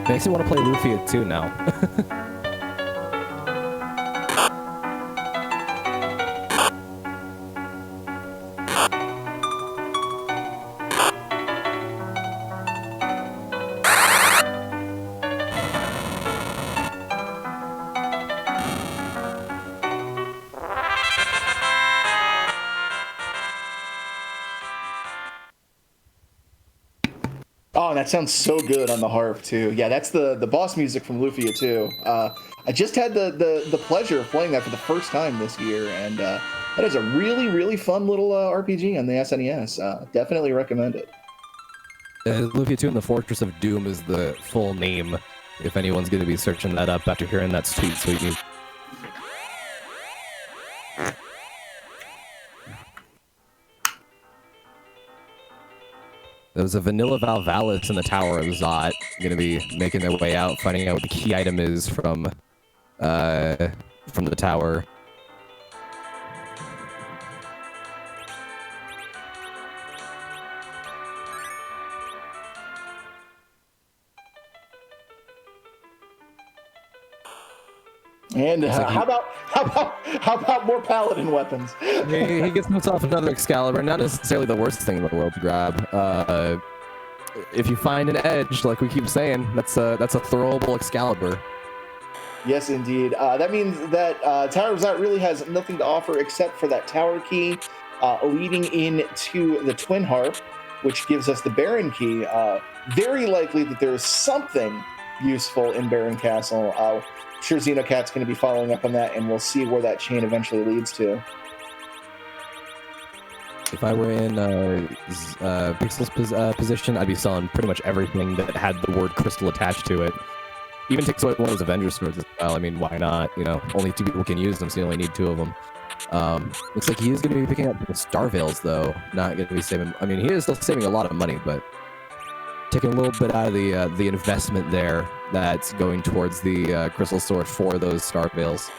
Makes me want to play Lufia too now. Oh, that sounds so good on the harp too. Yeah, that's the boss music from Lufia too. I just had the pleasure of playing that for the first time this year, and that is a really fun little RPG on the SNES. Definitely recommend it. Lufia 2 and the Fortress of Doom is the full name, if anyone's going to be searching that up after hearing that sweet music. There was a vanilla Valvalis in the Tower of Zot, going to be making their way out, finding out what the key item is from the tower. And how about more paladin weapons? He gets himself another Excalibur, not necessarily the worst thing in the world to grab. If you find an edge, like we keep saying, that's a throwable Excalibur. Yes, indeed. That means that Tower of Zot really has nothing to offer except for that tower key leading into the Twin Harp, which gives us the Baron key. Very likely that there is something useful in Baron Castle. I'm sure Xenocat's going to be following up on that, and we'll see where that chain eventually leads to. If I were in Pixel's position, I'd be selling pretty much everything that had the word crystal attached to it. Even takes away one of those Avengers swords as well. I mean, why not? You know, only 2 people can use them, so you only need 2 of them. Looks like he is going to be picking up the Star Veils, though. Not going to be saving... I mean, he is still saving a lot of money, but taking a little bit out of the investment there that's going towards the Crystal Sword for those Star Veils.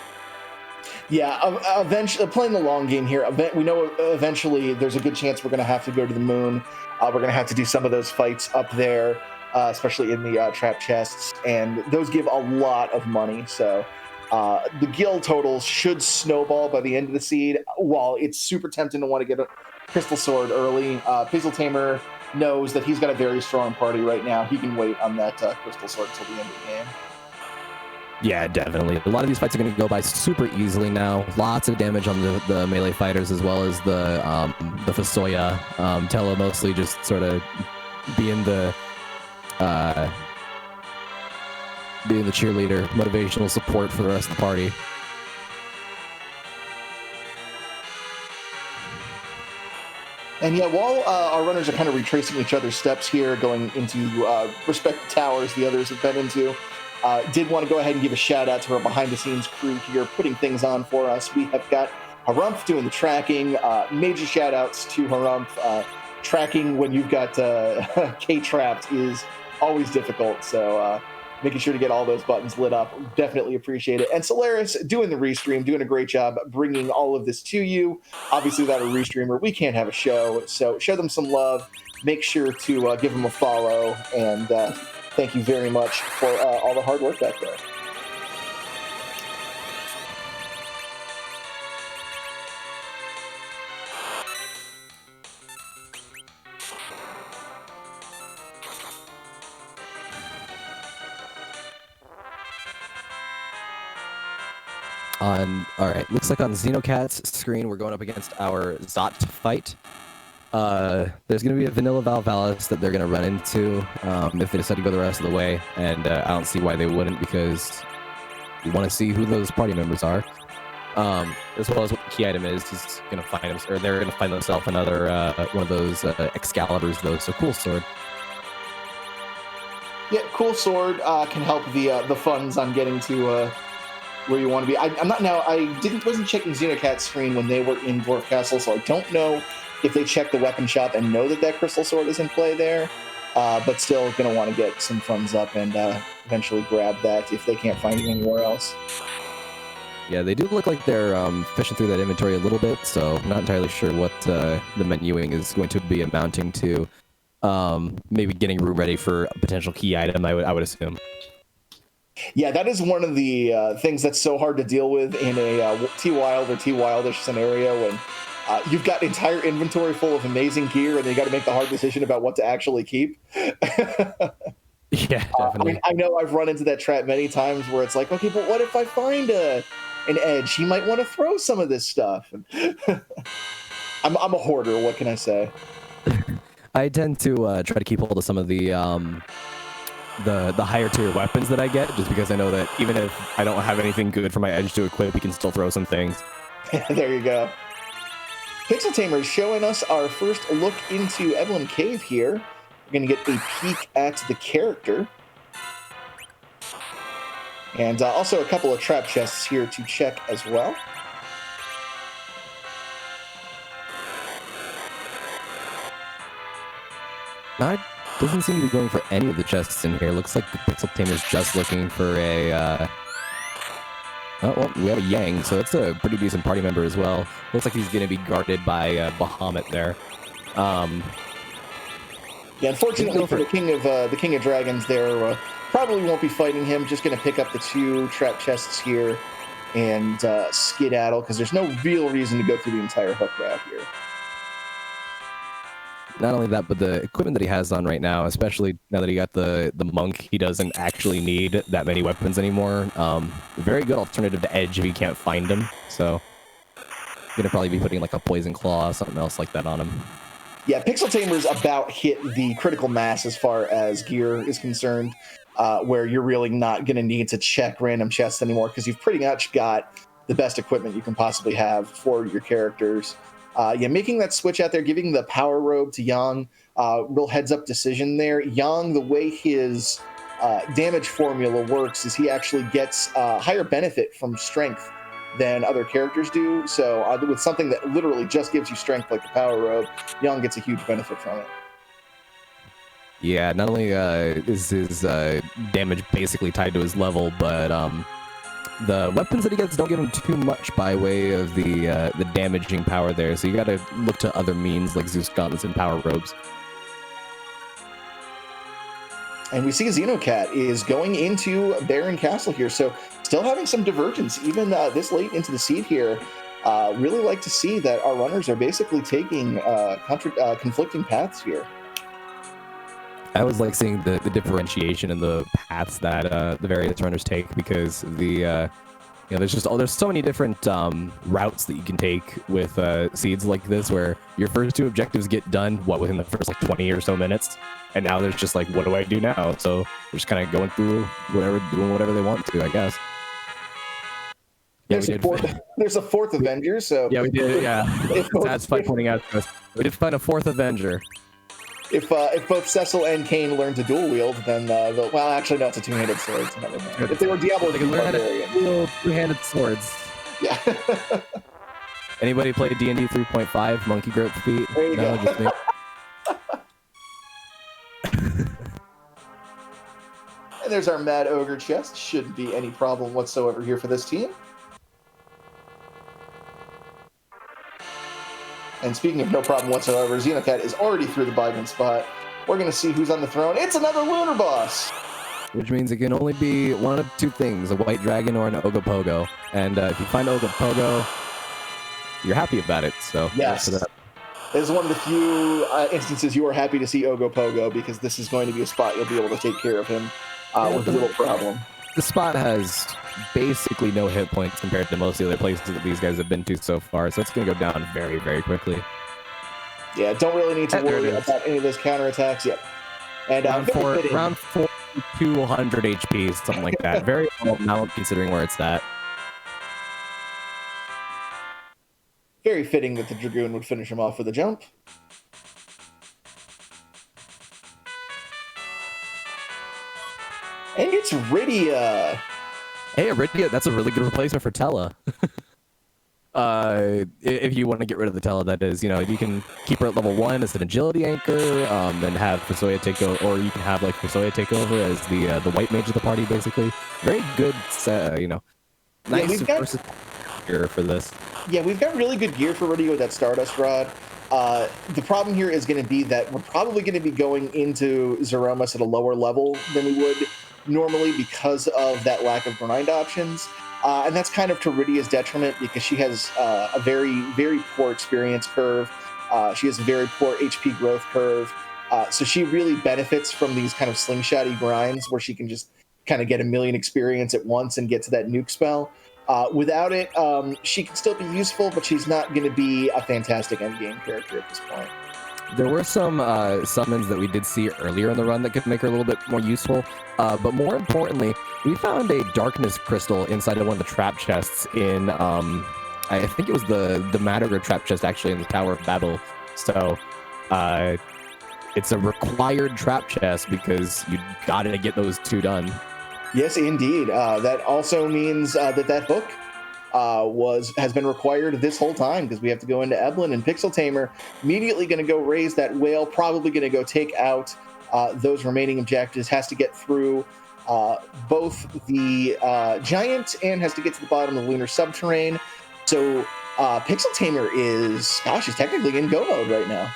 Yeah, eventually, playing the long game here, we know eventually there's a good chance we're going to have to go to the moon. We're going to have to do some of those fights up there, especially in the trap chests, and those give a lot of money. So the guild totals should snowball by the end of the seed. While it's super tempting to want to get a Crystal Sword early, Pizzle Tamer knows that he's got a very strong party right now. He can wait on that Crystal Sword until the end of the game. Yeah, definitely. A lot of these fights are going to go by super easily now. Lots of damage on the melee fighters as well as the Fasoya. Tello mostly just sort of being the cheerleader, motivational support for the rest of the party. And yeah, while our runners are kind of retracing each other's steps here, going into respective towers the others have been into, did want to go ahead and give a shout out to our behind-the-scenes crew here, putting things on for us. We have got Harumph doing the tracking. Major shout outs to Harumph. Tracking when you've got K-trapped is always difficult, so making sure to get all those buttons lit up, definitely appreciate it. And Solaris doing the restream, doing a great job bringing all of this to you. Obviously, without a restreamer, we can't have a show, so show them some love. Make sure to give them a follow, and thank you very much for all the hard work back there. All right, looks like on Xenocat's screen we're going up against our Zot fight. There's going to be a vanilla Valvalis that they're going to run into if they decide to go the rest of the way, and I don't see why they wouldn't, because we want to see who those party members are, as well as what the key item is. He's going to find him, or they're going to find themselves another one of those Excaliburs, though. So cool sword. Yeah, cool sword can help the funds on getting to where you want to be. I'm not now. Wasn't checking Xenocat's screen when they were in Dwarf Castle, so I don't know if they check the weapon shop and know that crystal sword is in play there. But still going to want to get some funds up and eventually grab that if they can't find it anywhere else. Yeah, they do look like they're fishing through that inventory a little bit, so I'm not entirely sure what the menuing is going to be amounting to. Maybe getting room ready for a potential key item, I would assume. Yeah, that is one of the things that's so hard to deal with in a T-Wild or T-Wildish scenario when you've got entire inventory full of amazing gear and you got to make the hard decision about what to actually keep. Yeah, definitely. I know I've run into that trap many times where it's like, okay, but what if I find an edge? He might want to throw some of this stuff. I'm a hoarder. What can I say? I tend to try to keep hold of some of the higher tier weapons that I get, just because I know that even if I don't have anything good for my edge to equip, you can still throw some things. There you go. Pixel Tamer is showing us our first look into Evelyn Cave here. We're going to get a peek at the character. And also a couple of trap chests here to check as well. Doesn't seem to be going for any of the chests in here. Looks like the Pixel Tamer's just looking for a... Oh, well, we have a Yang, so that's a pretty decent party member as well. Looks like he's going to be guarded by Bahamut there. Yeah, unfortunately for the King of Dragons there, probably won't be fighting him. Just going to pick up the 2 trap chests here and skedaddle, because there's no real reason to go through the entire hook route here. Not only that, but the equipment that he has on right now, especially now that he got the monk, he doesn't actually need that many weapons anymore. Very good alternative to edge if he can't find them. So, gonna probably be putting like a poison claw or something else like that on him. Yeah, Pixel Tamer's about hit the critical mass as far as gear is concerned, where you're really not gonna need to check random chests anymore, because you've pretty much got the best equipment you can possibly have for your characters. Yeah, making that switch out there, giving the power robe to Yang, real heads-up decision there. Yang, the way his damage formula works is he actually gets higher benefit from strength than other characters do. So with something that literally just gives you strength like the power robe, Yang gets a huge benefit from it. Yeah, not only is his damage basically tied to his level, but the weapons that he gets don't give him too much by way of the damaging power there, so you gotta look to other means like Zeus Gauntlets and Power Robes. And we see Xenocat is going into Baron Castle here, so still having some divergence even this late into the seed here. Really like to see that our runners are basically taking conflicting paths here. I always like seeing the differentiation in the paths that the various runners take, because there's so many different routes that you can take with seeds like this, where your first 2 objectives get done within the first like 20 or so minutes, and now there's just like, what do I do now? So they're just kind of going through doing whatever they want to, I guess. Yeah, there's a 4th Avenger, so yeah, we did. Yeah, that's fun pointing out to us. We did find a 4th Avenger. If both Cecil and Kane learn to dual wield, then well, actually, no, it's a 2-handed sword. So never mind. If they were Diablo, they can learn how to wield 2-handed swords. Yeah. Anybody play D&D 3.5 Monkey Grip Feet? There you go. Just me. And there's our Mad Ogre chest. Shouldn't be any problem whatsoever here for this team. And speaking of no problem whatsoever, Xenocat is already through the bygone spot. We're going to see who's on the throne. It's another lunar boss! Which means it can only be one of 2 things, a white dragon or an Ogopogo. And if you find Ogopogo, you're happy about it. So yes. This is one of the few instances you are happy to see Ogopogo, because this is going to be a spot you'll be able to take care of him with little problem. The spot has basically no hit points compared to most of the other places that these guys have been to so far, so it's going to go down very, very quickly. Yeah, don't really need to And there worry it is. about any of those counterattacks. Yep. And Round 4, 200 HP, something like that. Very low amount considering where it's at. very fitting that the Dragoon would finish him off with a jump. And it's Rydia. Hey, Rydia, that's a really good replacement for Tella. If you want to get rid of the Tella, that is, you can keep her at level 1 as an agility anchor, and have Fusoya take over, or you can have like Fusoya take over as the white mage of the party, basically. Very good, nice versus gear for this. Yeah, we've got really good gear for Rydia with that Stardust Rod. The problem here is going to be that we're probably going to be going into Zeromus at a lower level than we would normally because of that lack of grind options. And that's kind of to Rydia's detriment because she has a very, very poor experience curve. She has a very poor HP growth curve. So she really benefits from these kind of slingshotty grinds where she can just kind of get a million experience at once and get to that nuke spell. Without it, she can still be useful, but she's not going to be a fantastic endgame character at this point. There were some summons that we did see earlier in the run that could make her a little bit more useful, but more importantly, we found a darkness crystal inside of one of the trap chests in, I think it was the Matador trap chest actually in the Tower of Babel. So it's a required trap chest because you gotta get those 2 done. Yes, indeed. That also means that hook has been required this whole time because we have to go into Eblin, and Pixel Tamer immediately going to go raise that whale, probably going to go take out those remaining objectives, has to get through both the giant and has to get to the bottom of the lunar subterrane. So Pixel Tamer is technically in go mode right now.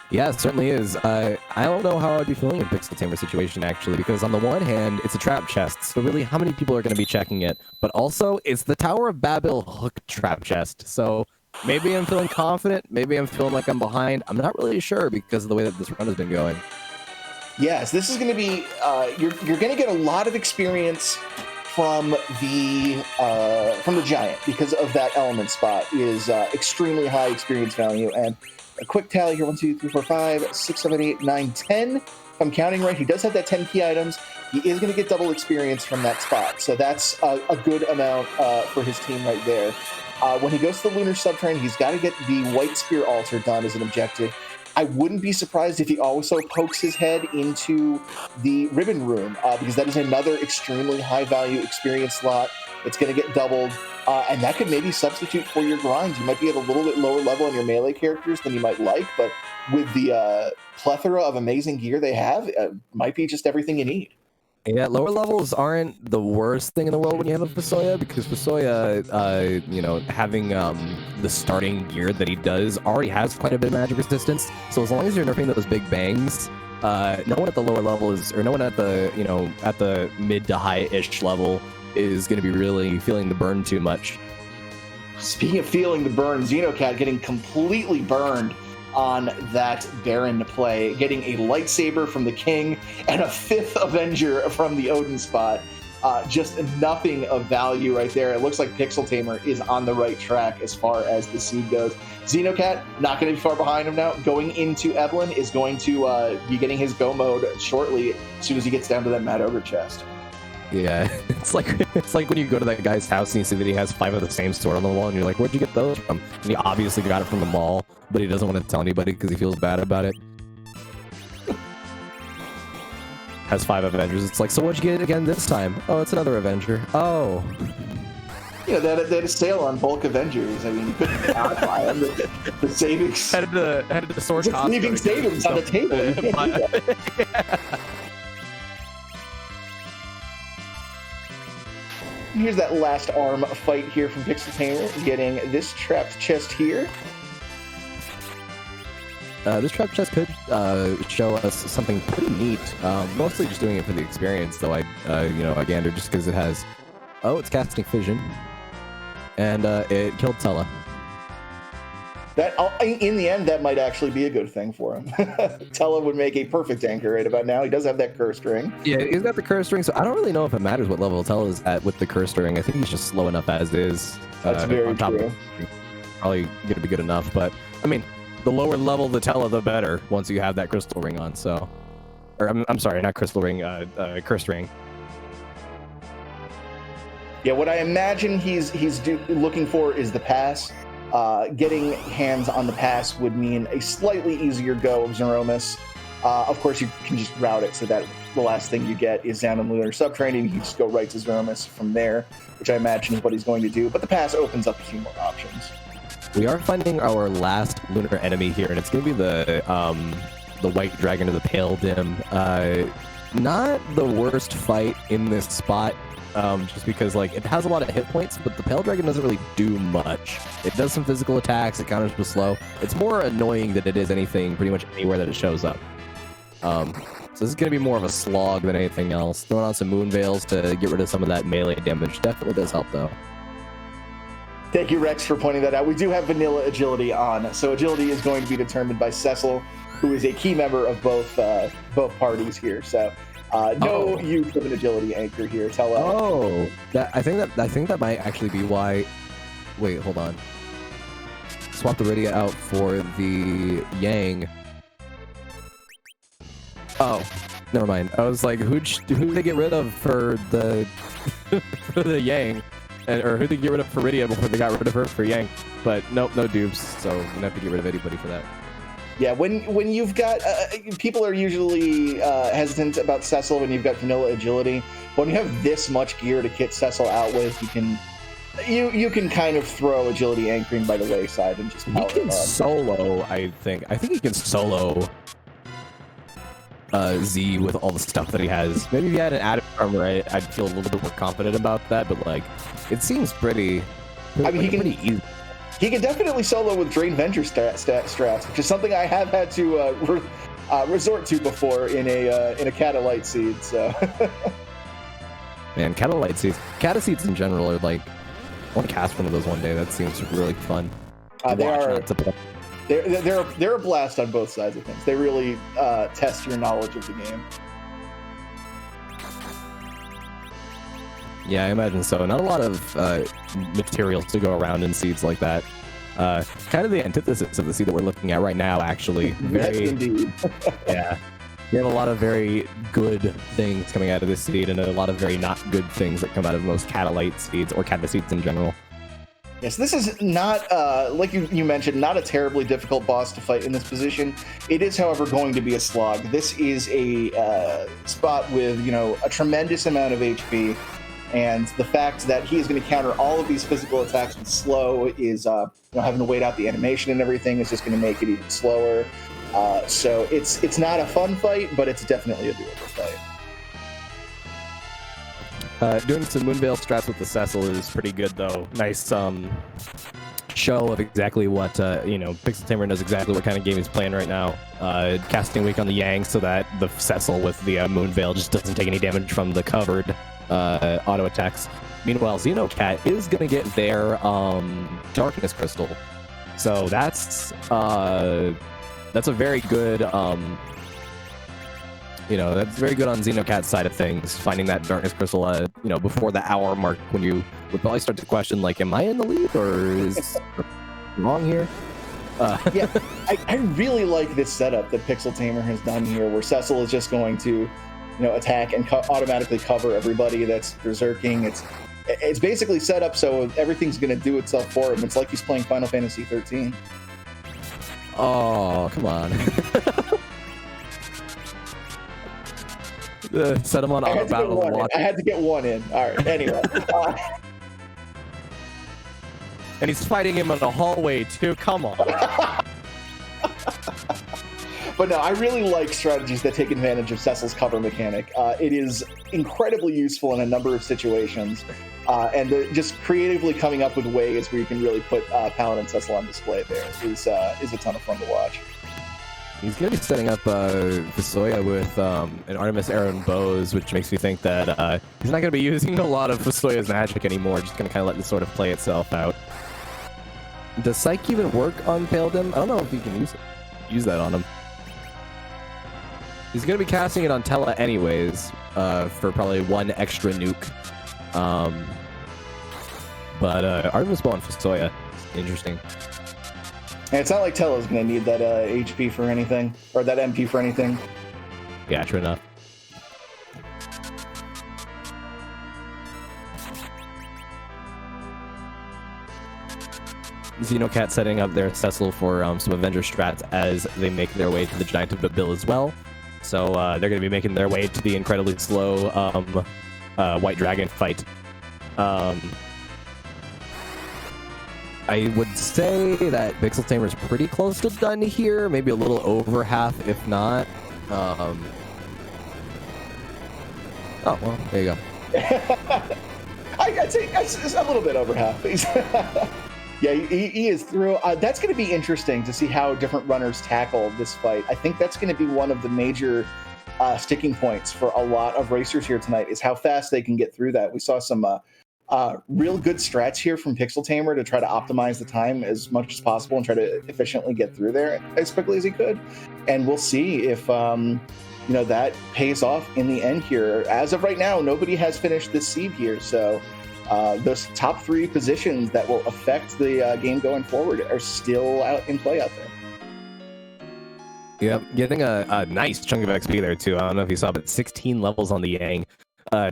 Yeah, it certainly is. I don't know how I'd be feeling in Pixel Tamer situation, actually, because on the one hand, it's a trap chest, so really, how many people are going to be checking it? But also, it's the Tower of Babel hook trap chest, so maybe I'm feeling confident, maybe I'm feeling like I'm behind. I'm not really sure because of the way that this run has been going. Yes, this is going to be, you're going to get a lot of experience from the giant because of that element spot is extremely high experience value. And a quick tally here: 1, 2, 3, 4, 5, 6, 7, 8, 9, 10. If I'm counting right, he does have that 10 key items. He is going to get double experience from that spot, so that's a good amount for his team right there. When he goes to the lunar subterrane, he's got to get the white spear altar done as an objective. I wouldn't be surprised if he also pokes his head into the ribbon room because that is another extremely high value experience slot. It's going to get doubled, and that could maybe substitute for your grinds. You might be at a little bit lower level on your melee characters than you might like, but with the plethora of amazing gear they have, it might be just everything you need. Yeah, lower levels aren't the worst thing in the world when you have a Fusoya, because Fusoya, having the starting gear that he does already has quite a bit of magic resistance. So as long as you're nerfing those big bangs, no one at the lower level no one at the, at the mid to high-ish level is going to be really feeling the burn too much. Speaking of feeling the burn, Xenocat getting completely burned on that Baron play, getting a lightsaber from the King and a 5th Avenger from the Odin spot. Just nothing of value right there. It looks like Pixel Tamer is on the right track as far as the seed goes. Xenocat, not going to be far behind him now. Going into Eblin is going to be getting his go mode shortly as soon as he gets down to that Mad Ogre chest. Yeah, it's like when you go to that guy's house and you see that he has 5 of the same sword on the wall, and you're like, where'd you get those from? And he obviously got it from the mall, but he doesn't want to tell anybody because he feels bad about it. Has 5 Avengers. It's like, so what'd you get again this time? Oh, it's another Avenger. Oh. Yeah, they had a sale on bulk Avengers. I mean, you couldn't buy them. The savings. Headed to source cost. Leaving savings on the table. You can't do that. Here's that last arm fight here from Pixel Tamer, getting this trapped chest here. This trap chest could show us something pretty neat. Mostly just doing it for the experience, though. I gander just because it has. Oh, it's casting fission, and it killed Tella. That in the end, that might actually be a good thing for him. Tella would make a perfect anchor right about now. He does have that curse ring. Yeah, he's got the curse ring, so I don't really know if it matters what level Tella is at with the curse ring. I think he's just slow enough as is. That's very true. Probably going to be good enough, but I mean, the lower level the Tella, the better. Once you have that crystal ring on, so, or I'm sorry, not crystal ring, curse ring. Yeah, what I imagine he's looking for is the pass. Getting hands on the pass would mean a slightly easier go of Zeromus. Of course, you can just route it so that the last thing you get is down in Lunar Subtraining. You just go right to Zeromus from there, which I imagine is what he's going to do. But the pass opens up a few more options. We are finding our last lunar enemy here, and it's going to be the White Dragon of the Pale Dim. Not the worst fight in this spot. Just because like it has a lot of hit points, but the Pale Dragon doesn't really do much. It does some physical attacks, it counters with slow. It's more annoying than it is anything pretty much anywhere that it shows up. So this is going to be more of a slog than anything else. Throwing on some Moon Veils to get rid of some of that melee damage definitely does help though. Thank you, Rex, for pointing that out. We do have vanilla agility on, so agility is going to be determined by Cecil, who is a key member of both parties here. So no use of an agility anchor here. Tella. Oh, I think that might actually be why. Wait, hold on. Swap the Rydia out for the Yang. Oh, never mind. I was like, who'd they get rid of for the for the Yang, or who'd they get rid of for Rydia before they got rid of her for Yang? But nope, no dupes. So we don't have to get rid of anybody for that. Yeah, when you've got people are usually hesitant about Cecil when you've got vanilla agility. But when you have this much gear to kit Cecil out with, you can kind of throw agility anchoring by the wayside and just power he can solo. I think he can solo Z with all the stuff that he has. Maybe if he had an added armor, I'd feel a little bit more confident about that. But like, it seems pretty. I mean, pretty easy. He can definitely solo with Drain Venture strats, which is something I have had to resort to before in a Catalyte Seed. So, man, Catalyte Seeds, Cata Seeds in general are like, I want to cast one of those one day. That seems really fun. They're a blast on both sides of things. They really test your knowledge of the game. Yeah, I imagine so. Not a lot of materials to go around in seeds like that. Kind of the antithesis of the seed that we're looking at right now, actually. Yes, indeed. Yeah. We have a lot of very good things coming out of this seed, and a lot of very not good things that come out of most Catalyte seeds, or Cata seeds in general. Yes, this is not, like you mentioned, not a terribly difficult boss to fight in this position. It is, however, going to be a slog. This is a spot with, a tremendous amount of HP. And the fact that he is going to counter all of these physical attacks with slow is, having to wait out the animation and everything is just going to make it even slower. So it's not a fun fight, but it's definitely a doable fight. Doing some Moonveil strats with the Cecil is pretty good, though. Nice show of exactly what, Pixel Tamer knows exactly what kind of game he's playing right now. Casting weak on the Yang so that the Cecil with the Moonveil just doesn't take any damage from the covered auto attacks. Meanwhile, Xenocat is going to get their Darkness Crystal. So that's a very good, that's very good on Xenocat's side of things, finding that Darkness Crystal, before the hour mark when you would probably start to question, like, am I in the lead or is wrong here? Yeah, I really like this setup that Pixel Tamer has done here, where Cecil is just going to, attack and automatically cover everybody that's berserking. It's basically set up so everything's going to do itself for him. It's like he's playing Final Fantasy 13. Oh, come on. Set him on auto battle. I had to get one in. All right, anyway. And he's fighting him in the hallway, too. Come on. But no, I really like strategies that take advantage of Cecil's cover mechanic. It is incredibly useful in a number of situations. And just creatively coming up with ways where you can really put Paladin Cecil on display there is a ton of fun to watch. He's going to be setting up Fusoya with an Artemis Arrow and Bows, which makes me think that he's not going to be using a lot of Fusoya's magic anymore, just going to kind of let this sort of play itself out. Does Psych even work on Paladin? I don't know if you can use that on him. He's going to be casting it on Tella anyways, for probably one extra nuke. But Artemis Ball and Fusoya, interesting. And it's not like Tella's going to need that HP for anything, or that MP for anything. Yeah, true enough. Xenocat setting up their Cecil for some Avenger strats as they make their way to the Giant of Bill as well. So they're going to be making their way to the incredibly slow White Dragon fight. I would say that Pixel Tamer's pretty close to done here, maybe a little over half, if not. Oh, well, there you go. I'd say it's a little bit over half. Yeah, he is through. That's going to be interesting to see how different runners tackle this fight. I think that's going to be one of the major sticking points for a lot of racers here tonight, is how fast they can get through that. We saw some real good strats here from Pixel Tamer to try to optimize the time as much as possible and try to efficiently get through there as quickly as he could. And we'll see if that pays off in the end here. As of right now, nobody has finished this seed here, so those top 3 positions that will affect the game going forward are still out in play out there. Yep, getting a nice chunk of XP there too. I don't know if you saw, but 16 levels on the Yang.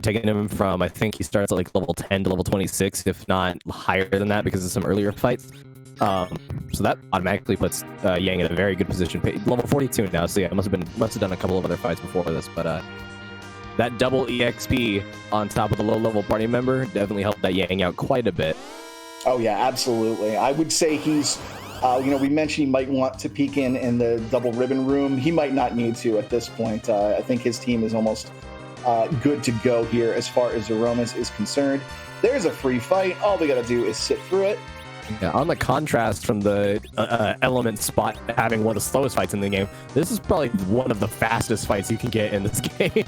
Taking him from, I think he starts at like level 10 to level 26, if not higher than that because of some earlier fights. So that automatically puts Yang in a very good position. Level 42 now, so yeah, must have done a couple of other fights before this, but that double EXP on top of the low-level party member definitely helped that Yang out quite a bit. Oh yeah, absolutely. I would say he's, we mentioned he might want to peek in the double ribbon room. He might not need to at this point. I think his team is almost good to go here as far as Aromas is concerned. There's a free fight. All we got to do is sit through it. Yeah, on the contrast from the Element Spot having one of the slowest fights in the game, this is probably one of the fastest fights you can get in this game.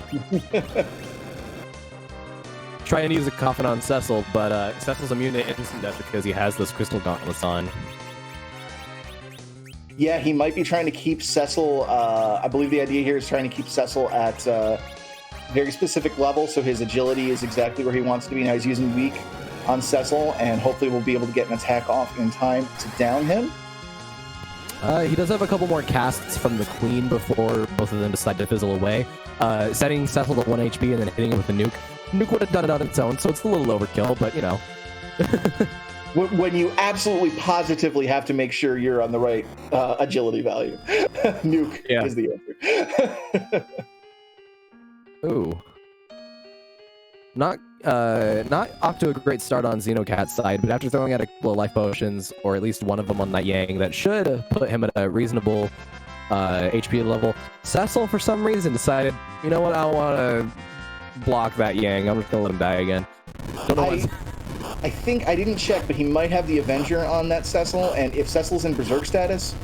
Trying to use a coffin on Cecil, but Cecil's immune to instant death because he has those crystal gauntlets on. Yeah, he might be trying to keep Cecil, I believe the idea here is trying to keep Cecil at very specific level, so his agility is exactly where he wants to be. Now he's using weak on Cecil, and hopefully we'll be able to get an attack off in time to down him. He does have a couple more casts from the Queen before both of them decide to fizzle away. Setting Cecil to 1 HP and then hitting him with the nuke. Nuke would have done it on its own, so it's a little overkill, but you know. When you absolutely positively have to make sure you're on the right agility value, nuke is the answer. Ooh. Not off to a great start on Xenocat's side, but after throwing out a couple of life potions, or at least one of them on that Yang, that should put him at a reasonable HP level. Cecil, for some reason, decided, you know what, I want to block that Yang. I'm just going to let him die again. I think, I didn't check, but he might have the Avenger on that Cecil, and if Cecil's in Berserk status,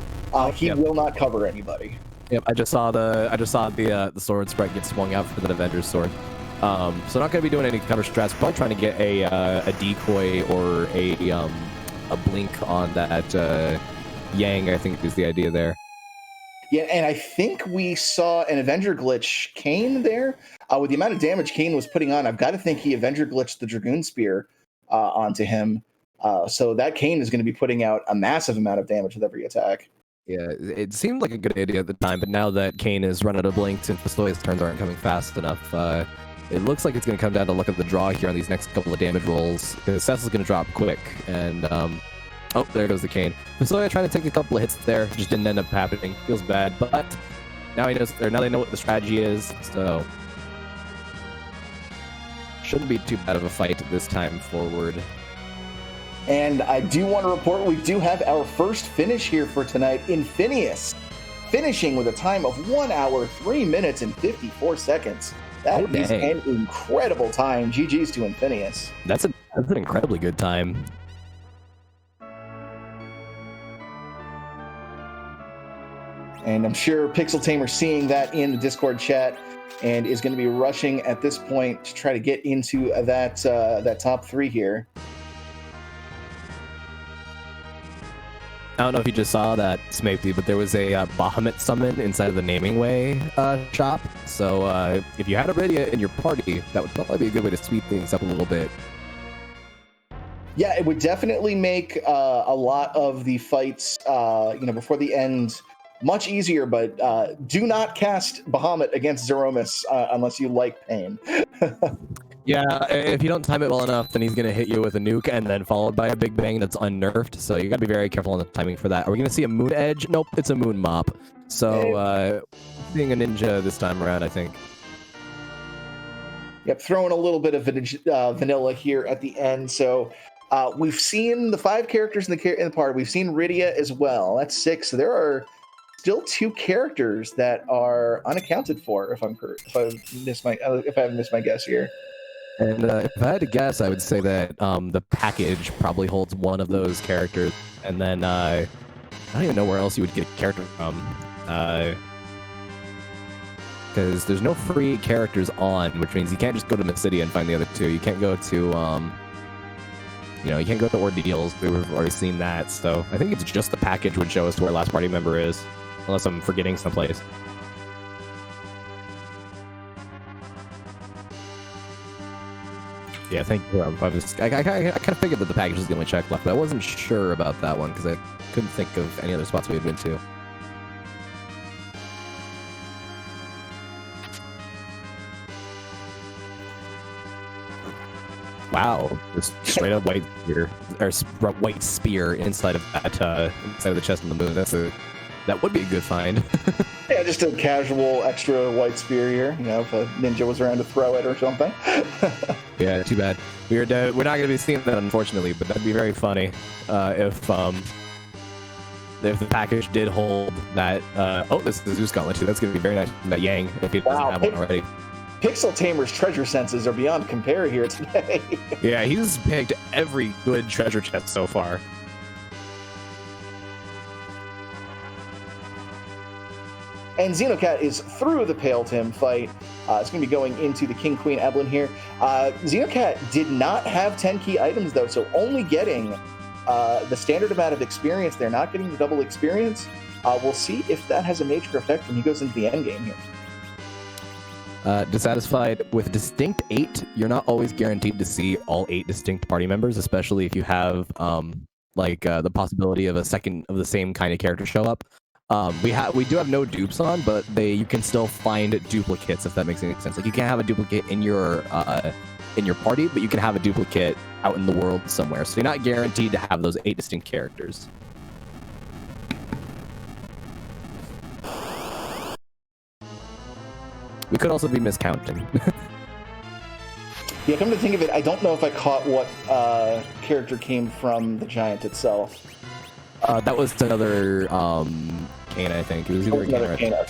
he will not cover anybody. Yep, I just saw the sword sprite get swung out for that Avenger's sword. So not going to be doing any cover strats. Probably trying to get a decoy or a blink on that Yang, I think is the idea there. Yeah, and I think we saw an Avenger glitch Kane there. With the amount of damage Kane was putting on, I've got to think he Avenger glitched the Dragoon Spear onto him. So that Kane is going to be putting out a massive amount of damage with every attack. Yeah, it seemed like a good idea at the time, but now that Kane is run out of blinks and Pistoia's turns aren't coming fast enough, it looks like it's going to come down to look at the draw here on these next couple of damage rolls, because Cecil's going to drop quick, and, oh, there goes the Kane. Pistoia trying to take a couple of hits there, just didn't end up happening. Feels bad, but now now they know what the strategy is, so shouldn't be too bad of a fight this time forward. And I do want to report we do have our first finish here for tonight in Phineas, finishing with a time of 1 hour, 3 minutes, and 54 seconds. That is an incredible time. GG's to Phineas. That's an incredibly good time. And I'm sure Pixel Tamer seeing that in the Discord chat and is going to be rushing at this point to try to get into that top 3 here. I don't know if you just saw that, Smithy, but there was a Bahamut summon inside of the Naming Way shop. So if you had Iridia in your party, that would probably be a good way to speed things up a little bit. Yeah, it would definitely make a lot of the fights, before the end much easier. But do not cast Bahamut against Zeromus unless you like pain. Yeah, if you don't time it well enough, then he's going to hit you with a nuke and then followed by a big bang that's unnerved. So you got to be very careful on the timing for that. Are we going to see a moon edge? Nope, it's a moon mop. So seeing a ninja this time around, I think. Yep, throwing a little bit of vanilla here at the end. So we've seen the 5 characters in the party. We've seen Rydia as well. That's 6. So there are still 2 characters that are unaccounted for. If I haven't missed my guess here. And if I had to guess, I would say that the package probably holds one of those characters. And then I don't even know where else you would get a character from. Because there's no free characters on, which means you can't just go to Mysidia and find the other 2. You can't go to, you can't go to Ordeals. We've already seen that. So I think it's just the package would show us where last party member is. Unless I'm forgetting someplace. Yeah, thank you. I kind of figured that the package was the only check left, but I wasn't sure about that one because I couldn't think of any other spots we had been to. Wow, just straight up white spear inside of that inside of the chest of the moon. That would be a good find. Yeah, just a casual extra white spear here. If a ninja was around to throw it or something. Yeah, too bad. We're not going to be seeing that, unfortunately, but that'd be very funny if the package did hold that. This is the Zeus Gauntlet too. That's going to be very nice. That Yang, if he doesn't have one already. Pixel Tamer's treasure senses are beyond compare here today. Yeah, he's picked every good treasure chest so far. And Xenocat is through the Pale Tim fight. It's going to be going into the King Queen Evelyn here. Xenocat did not have 10 key items, though, so only getting the standard amount of experience. They're not getting the double experience. We'll see if that has a major effect when he goes into the end game here. Dissatisfied with distinct 8, you're not always guaranteed to see all 8 distinct party members, especially if you have the possibility of a second of the same kind of character show up. We do have no dupes on, but you can still find duplicates, if that makes any sense. Like, you can't have a duplicate in your party, but you can have a duplicate out in the world somewhere. So you're not guaranteed to have those 8 distinct characters. We could also be miscounting. Yeah, come to think of it, I don't know if I caught what character came from the giant itself. That was another Kane, I think. It was either a Kane or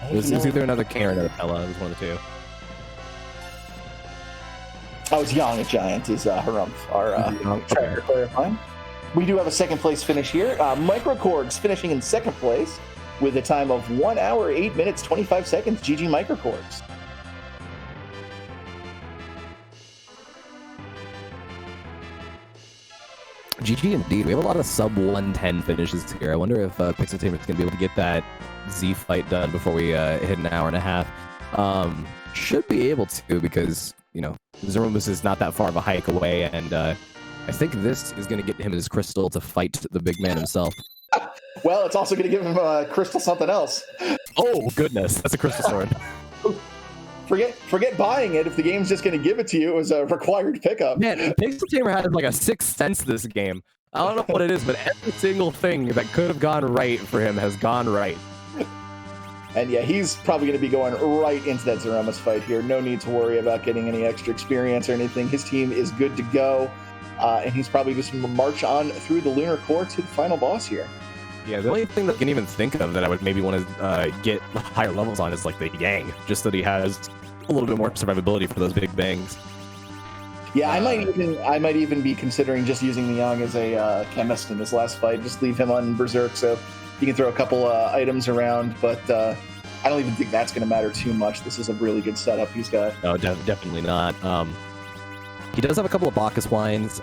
it was either another Kane or another Pella. It was one of the 2. Oh, it's Yang, a giant, is Harumph, our tracker clarifying. We do have a second place finish here. Microcorgs finishing in second place with a time of 1 hour, 8 minutes, 25 seconds. GG Microcorgs. GG indeed. We have a lot of sub 110 finishes here. I wonder if Pixel Tamer is going to be able to get that Z fight done before we hit an hour and a half. Should be able to, because, Zeromus is not that far of a hike away, and I think this is going to get him his crystal to fight the big man himself. Well, it's also going to give him a crystal something else. Oh, goodness. That's a crystal sword. Forget buying it if the game's just going to give it to you as a required pickup. Man, Pixel Tamer has like a sixth sense this game. I don't know what it is, but every single thing that could have gone right for him has gone right. And yeah, he's probably going to be going right into that Zeromus fight here. No need to worry about getting any extra experience or anything. His team is good to go. And he's probably just going to march on through the Lunar Core to the final boss here. Yeah, the only thing that I can even think of that I would maybe want to get higher levels on is like the Yang, just that he has a little bit more survivability for those big bangs. Yeah, I might even be considering just using the Yang as a chemist in this last fight. Just leave him on Berserk so he can throw a couple items around, but I don't even think that's going to matter too much. This is a really good setup he's got. No, definitely not. He does have a couple of Bacchus lines,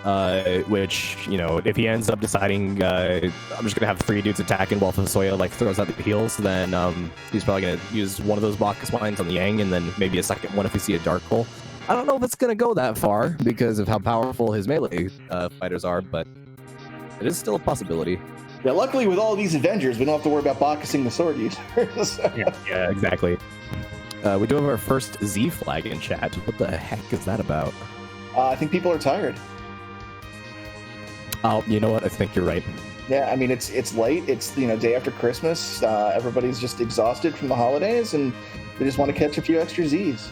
which, you know, if he ends up deciding I'm just going to have 3 dudes attacking while Fusoya, like, throws out the heals, then he's probably going to use one of those Bacchus lines on the Yang, and then maybe a second one if we see a Dark Hole. I don't know if it's going to go that far because of how powerful his melee fighters are, but it is still a possibility. Yeah, luckily with all these Avengers, we don't have to worry about Bacchusing the sword users. Yeah, exactly. We do have our first Z flag in chat. What the heck is that about? I think people are tired. Oh, you know what? I think you're right. Yeah, I mean, it's late. It's, you know, day after Christmas. Everybody's just exhausted from the holidays, and they just want to catch a few extra Z's.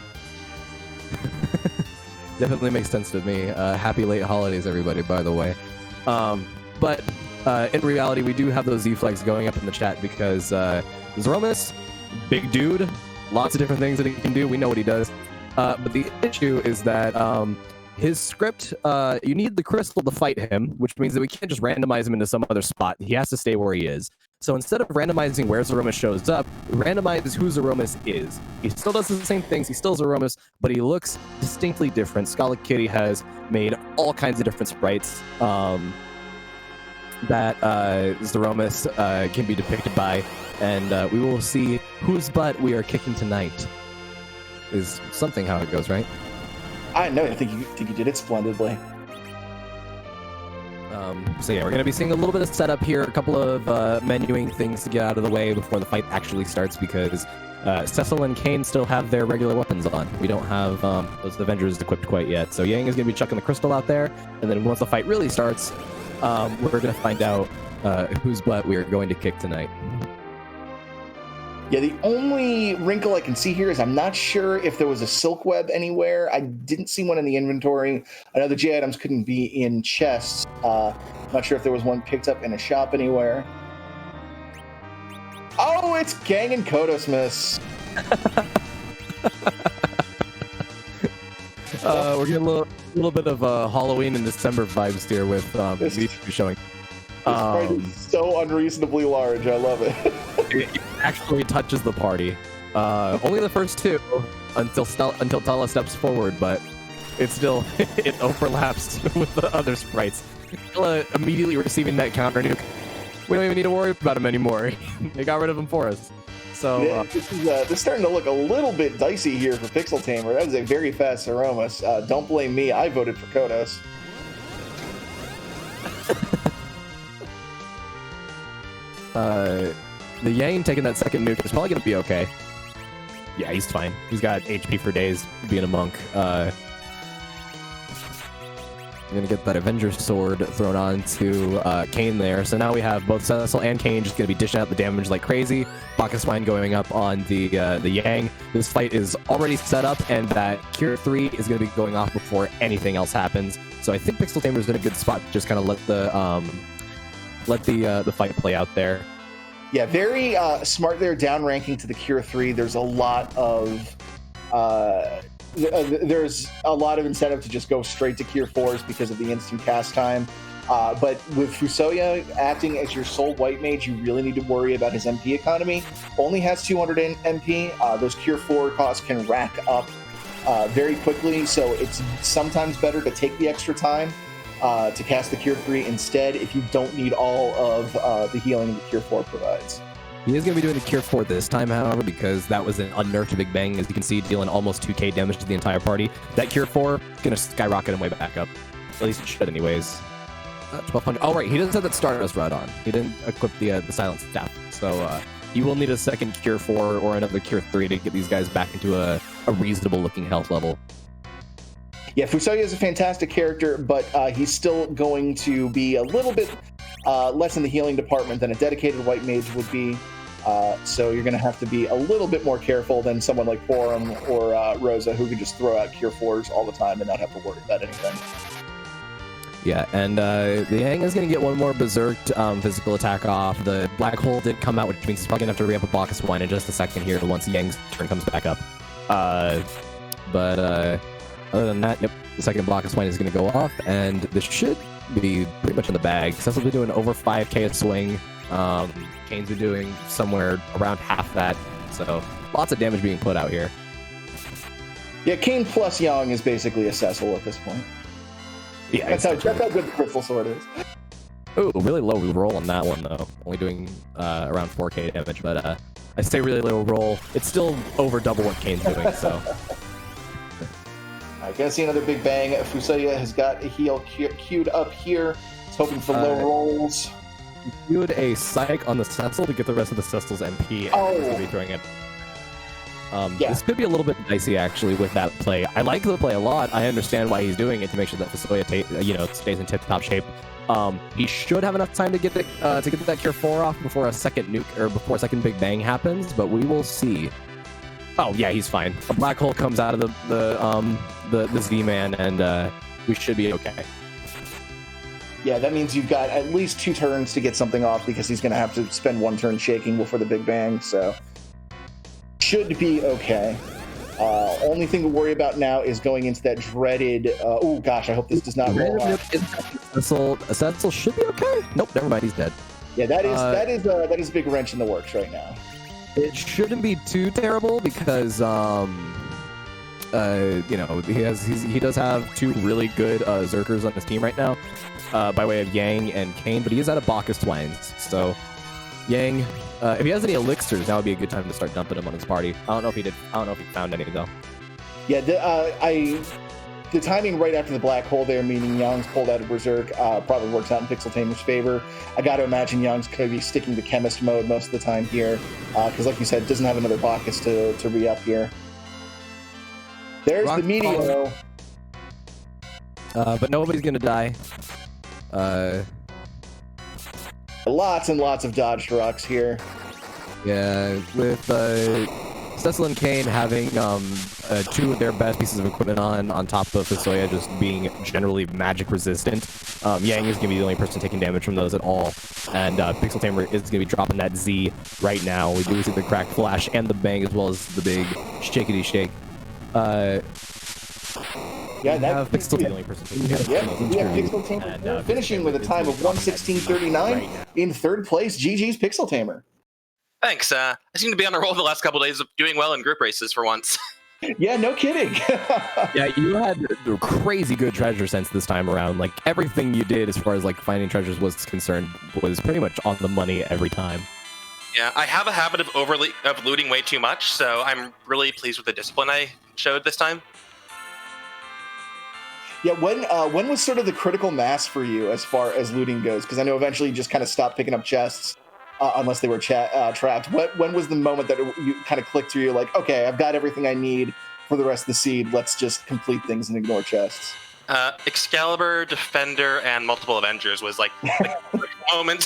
Definitely makes sense to me. Happy late holidays, everybody, by the way. But in reality, we do have those Z flags going up in the chat because Zeromus, big dude, lots of different things that he can do. We know what he does. But the issue is that his script, you need the crystal to fight him, which means that we can't just randomize him into some other spot. He has to stay where he is. So instead of randomizing where Zeromus shows up, we randomize who Zeromus is. He still does the same things. He's still Zeromus, but he looks distinctly different. Scarlet Kitty has made all kinds of different sprites that Zeromus can be depicted by, and we will see whose butt we are kicking tonight. Is something how it goes, right? I know. I think you did it splendidly. So yeah, we're going to be seeing a little bit of setup here, a couple of menuing things to get out of the way before the fight actually starts, because Cecil and Kane still have their regular weapons on. We don't have those Avengers equipped quite yet. So Yang is going to be chucking the crystal out there, and then once the fight really starts, we're going to find out whose butt we are going to kick tonight. Yeah, the only wrinkle I can see here is I'm not sure if there was a silk web anywhere. I didn't see one in the inventory. I know the J items couldn't be in chests. Not sure if there was one picked up in a shop anywhere. Oh, it's Gang and Kodosmus. We're getting a little bit of Halloween and December vibes here with these two showing. This fight is so unreasonably large. I love it. It actually touches the party. Only the first 2 until Tala steps forward, but it still it overlaps with the other sprites. Tala immediately receiving that counter nuke. We don't even need to worry about him anymore. They got rid of him for us. So yeah, this is starting to look a little bit dicey here for Pixel Tamer. That was a very fast Aromas. Don't blame me. I voted for Kodos. The Yang taking that second nuke is probably going to be okay. Yeah, he's fine. He's got HP for days being a monk. We're going to get that Avenger sword thrown on to Kane there. So now we have both Cecil and Kane just going to be dishing out the damage like crazy. Bacchus Mine going up on the Yang. This fight is already set up, and that Cure 3 is going to be going off before anything else happens. So I think Pixel Tamer is in a good spot to just kind of let the fight play out there. Yeah, very smart there, down ranking to the Cure 3. There's a lot of incentive to just go straight to Cure 4s because of the instant cast time. But with Fusoya acting as your sole white mage, you really need to worry about his MP economy. Only has 200 MP. Those Cure 4 costs can rack up very quickly, so it's sometimes better to take the extra time to cast the Cure 3 instead if you don't need all of the healing the Cure 4 provides. He is going to be doing the Cure 4 this time, however, because that was an unnerfed Big Bang, as you can see, dealing almost 2k damage to the entire party. That Cure 4 is going to skyrocket him way back up. At least it should anyways. 1200. Oh, right, he doesn't have that Stardust Rod on. He didn't equip the Silent Staff. So you will need a second Cure 4 or another Cure 3 to get these guys back into a reasonable-looking health level. Yeah, Fusoya is a fantastic character, but he's still going to be a little bit less in the healing department than a dedicated white mage would be. So you're going to have to be a little bit more careful than someone like Forum or Rosa, who can just throw out Cure 4s all the time and not have to worry about anything. Yeah, and the Yang is going to get one more berserked physical attack off. The Black Hole did come out, which means he's probably going to have to re-up a Bacchus Wine in just a second here once Yang's turn comes back up. But other than that, yep, the second Bacchus Wine is going to go off, and this should be pretty much in the bag. Cecil's been doing over 5k a swing. Kane's been doing somewhere around half that, so lots of damage being put out here. Yeah, Kane plus Yang is basically a Cecil at this point. Yeah, That's how good the crystal sword is. Oh, really low roll on that one though. Only doing around 4k damage, but I say really low roll. It's still over double what Kane's doing, so. Alright, gonna see another big bang. Fusoya has got a heal queued up here. He's hoping for low rolls. Queued a psych on the Cecil to get the rest of the Cecil's MP, and he's gonna be throwing it. This could be a little bit dicey actually with that play. I like the play a lot. I understand why he's doing it to make sure that Fusoya stays in tip-top shape. He should have enough time to get that Cure 4 off before a second nuke or before a second Big Bang happens, but we will see. Oh yeah, he's fine. A black hole comes out of the Z-Man, and we should be okay. Yeah, that means you've got at least 2 turns to get something off because he's going to have to spend 1 turn shaking before the Big Bang, so should be okay. Only thing to worry about now is going into that dreaded. Oh gosh, I hope this does not roll off. Cecil should be okay. Nope, never mind. He's dead. Yeah, that is a big wrench in the works right now. It shouldn't be too terrible because he does have 2 really good Zerkers on his team right now, by way of Yang and Kane, but he is out of Bacchus Twines, so Yang. If he has any elixirs, now would be a good time to start dumping him on his party. I don't know if he found any though. Yeah, the timing right after the black hole there, meaning Yang's pulled out of Berserk, probably works out in Pixel Tamer's favor. I got to imagine Yang's could be sticking to chemist mode most of the time here, because like you said, doesn't have another Bacchus to re-up here. There's the Meteor. But nobody's gonna die. Lots and lots of dodged rocks here. Yeah, with Cecil and Kane having 2 of their best pieces of equipment on top of Fusoya just being generally magic resistant, Yang is going to be the only person taking damage from those at all, and Pixel Tamer is going to be dropping that Z right now. We do see the cracked flash and the bang as well as the big shakety shake. Yeah, that Pixel the only person taking damage. Yeah, Pixel Tamer finishing with a time of 1:16.39 in 3rd place. GG's Pixel Tamer. Thanks. I seem to be on a roll the last couple of days of doing well in group races for once. Yeah, no kidding. Yeah, you had the crazy good treasure sense this time around. Like everything you did as far as like finding treasures was concerned was pretty much on the money every time. Yeah, I have a habit of looting way too much, so I'm really pleased with the discipline I showed this time. Yeah, when was sort of the critical mass for you as far as looting goes? Because I know eventually you just kind of stopped picking up chests unless they were trapped. When was the moment that you kind of clicked through? You're like, okay, I've got everything I need for the rest of the seed. Let's just complete things and ignore chests. Excalibur, Defender, and multiple Avengers was like the moment.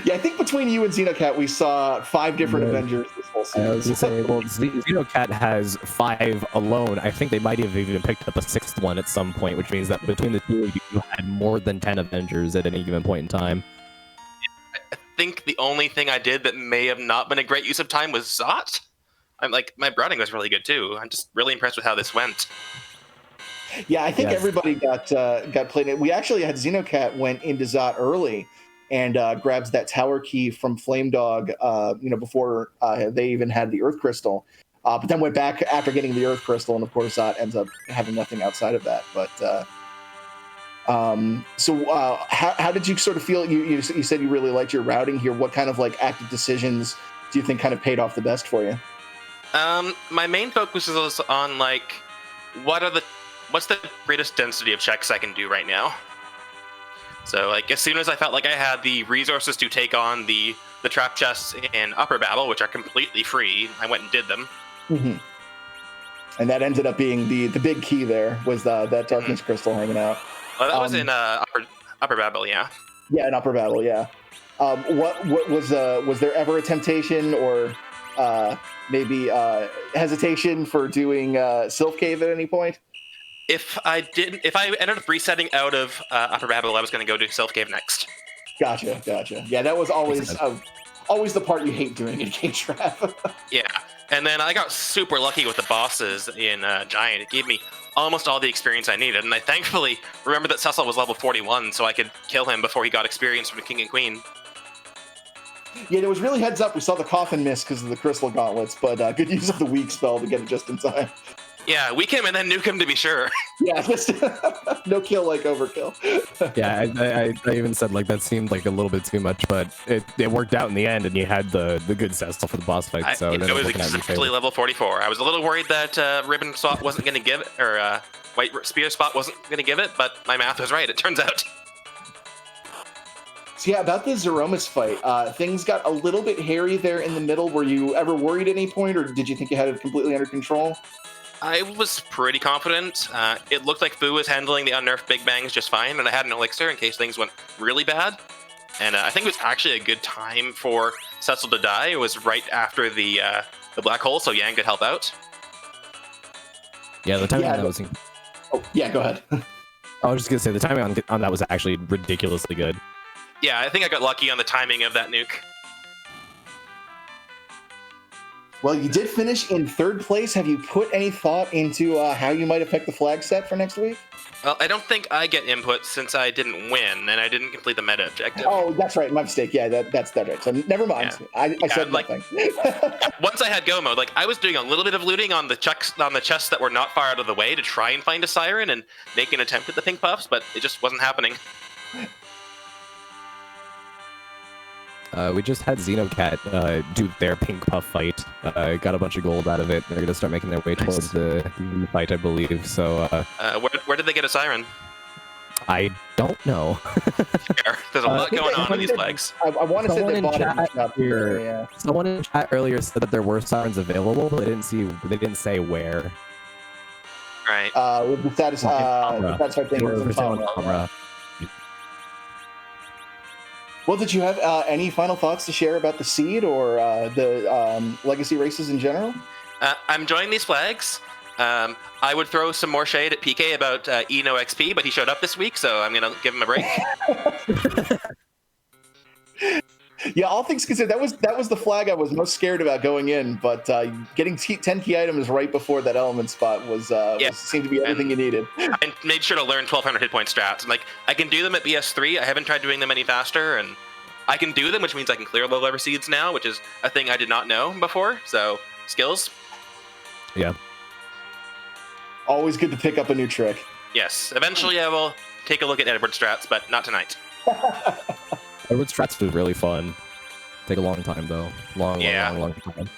Yeah, I think between you and Xenocat, we saw 5 different Avengers this whole season. I was going to say, well, Xenocat has 5 alone. I think they might have even picked up a 6th one at some point, which means that between the 2 of you had more than 10 Avengers at any given point in time. I think the only thing I did that may have not been a great use of time was Zot. I'm like, my routing was really good too. I'm just really impressed with how this went. Yeah, I think everybody got played it. We actually had Xenocat went into Zot early and grabs that tower key from Flame Dog, before they even had the Earth Crystal. But then went back after getting the Earth Crystal, and of course Zot ends up having nothing outside of that. But how did you sort of feel? You said you really liked your routing here. What kind of like active decisions do you think kind of paid off the best for you? My main focus was on like what's the greatest density of checks I can do right now. So like as soon as I felt like I had the resources to take on the trap chests in Upper Battle, which are completely free, I went and did them. Mm-hmm. And that ended up being the big key there was that Darkness Crystal hanging out. Well, that was in Upper Battle, yeah. Yeah, in Upper Battle, yeah. What was there ever a temptation or maybe hesitation for doing Sylph Cave at any point? If I ended up resetting out of Upper Babel, I was going to go to Sylph Cave next. Gotcha. Yeah, that was always the part you hate doing in K-Trap. Yeah, and then I got super lucky with the bosses in Giant. It gave me almost all the experience I needed, and I thankfully remembered that Cecil was level 41, so I could kill him before he got experience from the King and Queen. Yeah, there was really heads up. We saw the coffin miss because of the Crystal Gauntlets, but good use of the weak spell to get it just in time. Yeah, weak him and then nuke him to be sure. Yeah, just no kill like overkill. Yeah, I even said like that seemed like a little bit too much, but it worked out in the end, and you had the good Cecil for the boss fight. So it was exactly level 44. I was a little worried that ribbon spot wasn't going to give it, or white spear spot wasn't going to give it, but my math was right. It turns out. So yeah, about the Zeromus fight, things got a little bit hairy there in the middle. Were you ever worried at any point, or did you think you had it completely under control? I was pretty confident. It looked like Fu was handling the unnerfed Big Bangs just fine, and I had an elixir in case things went really bad. And I think it was actually a good time for Cecil to die. It was right after the black hole, so Yang could help out. Yeah, the timing on that was. Oh yeah, go ahead. I was just gonna say the timing on that was actually ridiculously good. Yeah, I think I got lucky on the timing of that nuke. Well, you did finish in third place. Have you put any thought into how you might affect the flag set for next week? Well, I don't think I get input since I didn't win and I didn't complete the meta objective. Oh, that's right. My mistake. Yeah, that's right. So never mind. Yeah. I said nothing. Once I had go mode, like I was doing a little bit of looting on the chests that were not far out of the way to try and find a siren and make an attempt at the pink puffs, but it just wasn't happening. We just had Xenocat do their pink puff fight. Got a bunch of gold out of it. They're gonna start making their way towards the fight, I believe. So, where did they get a siren? I don't know. There's a lot going on in these flags. I want to say they bought it up here. Yeah. Someone in chat earlier said that there were sirens available, but they didn't say where. Right. With the satisfied thing. Well, did you have any final thoughts to share about the seed or the legacy races in general? I'm enjoying these flags. I would throw some more shade at PK about Eno XP, but he showed up this week, so I'm going to give him a break. Yeah, all things considered, that was the flag I was most scared about going in, but getting 10 key items right before that element spot seemed to be everything you needed. I made sure to learn 1200 hit point strats. Like, I can do them at BS3. I haven't tried doing them any faster, and I can do them, which means I can clear low level seeds now, which is a thing I did not know before. So, skills. Yeah. Always good to pick up a new trick. Yes. Eventually I will take a look at Edward strats, but not tonight. Edward strats was really fun. Take a long time though. Long time.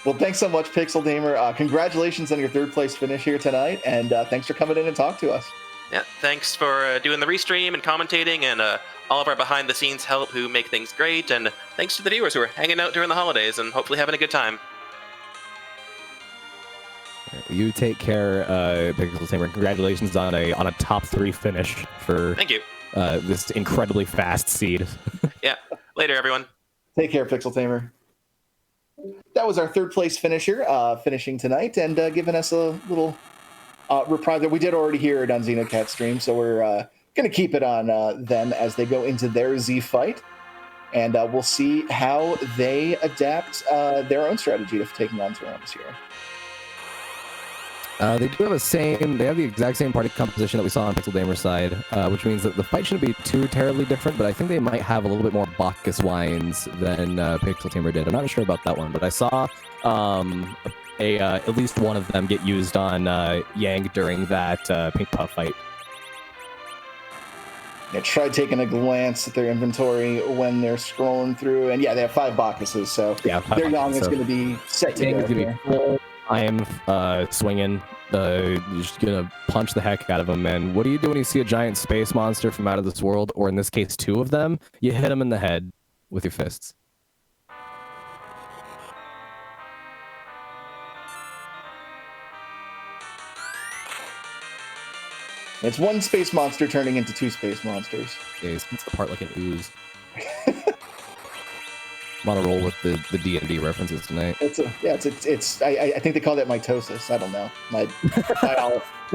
Well, thanks so much, Pixel Damer. Congratulations on your third place finish here tonight, and thanks for coming in and talk to us. Yeah, thanks for doing the restream and commentating, and all of our behind the scenes help who make things great, and thanks to the viewers who are hanging out during the holidays and hopefully having a good time. You take care, Pixel Tamer. Congratulations on a top 3 finish for. Thank you. This incredibly fast seed. Yeah. Later, everyone. Take care, Pixel Tamer. That was our third place finisher, finishing tonight and giving us a little reprise that we did already hear it on Xenocat stream. So we're going to keep it on them as they go into their Z fight. And we'll see how they adapt their own strategy to taking on Zeromus here. They do have they have the exact same party composition that we saw on Pixel Damer's side, which means that the fight shouldn't be too terribly different, but I think they might have a little bit more Bacchus wines than Pixel Tamer did. I'm not sure about that one, but I saw at least one of them get used on Yang during that Pink Puff fight. Yeah, try taking a glance at their inventory when they're scrolling through, and yeah, they have 5 Bacchuses, so yeah, their Yang is going to be set to go. I am swinging, just gonna punch the heck out of him, man. What do you do when you see a giant space monster from out of this world, or in this case 2 of them? You hit him in the head with your fists. It's 1 space monster turning into 2 space monsters. Yeah, he splits apart like an ooze. I'm on a roll with the D&D references tonight. I think they call that mitosis. I don't know. My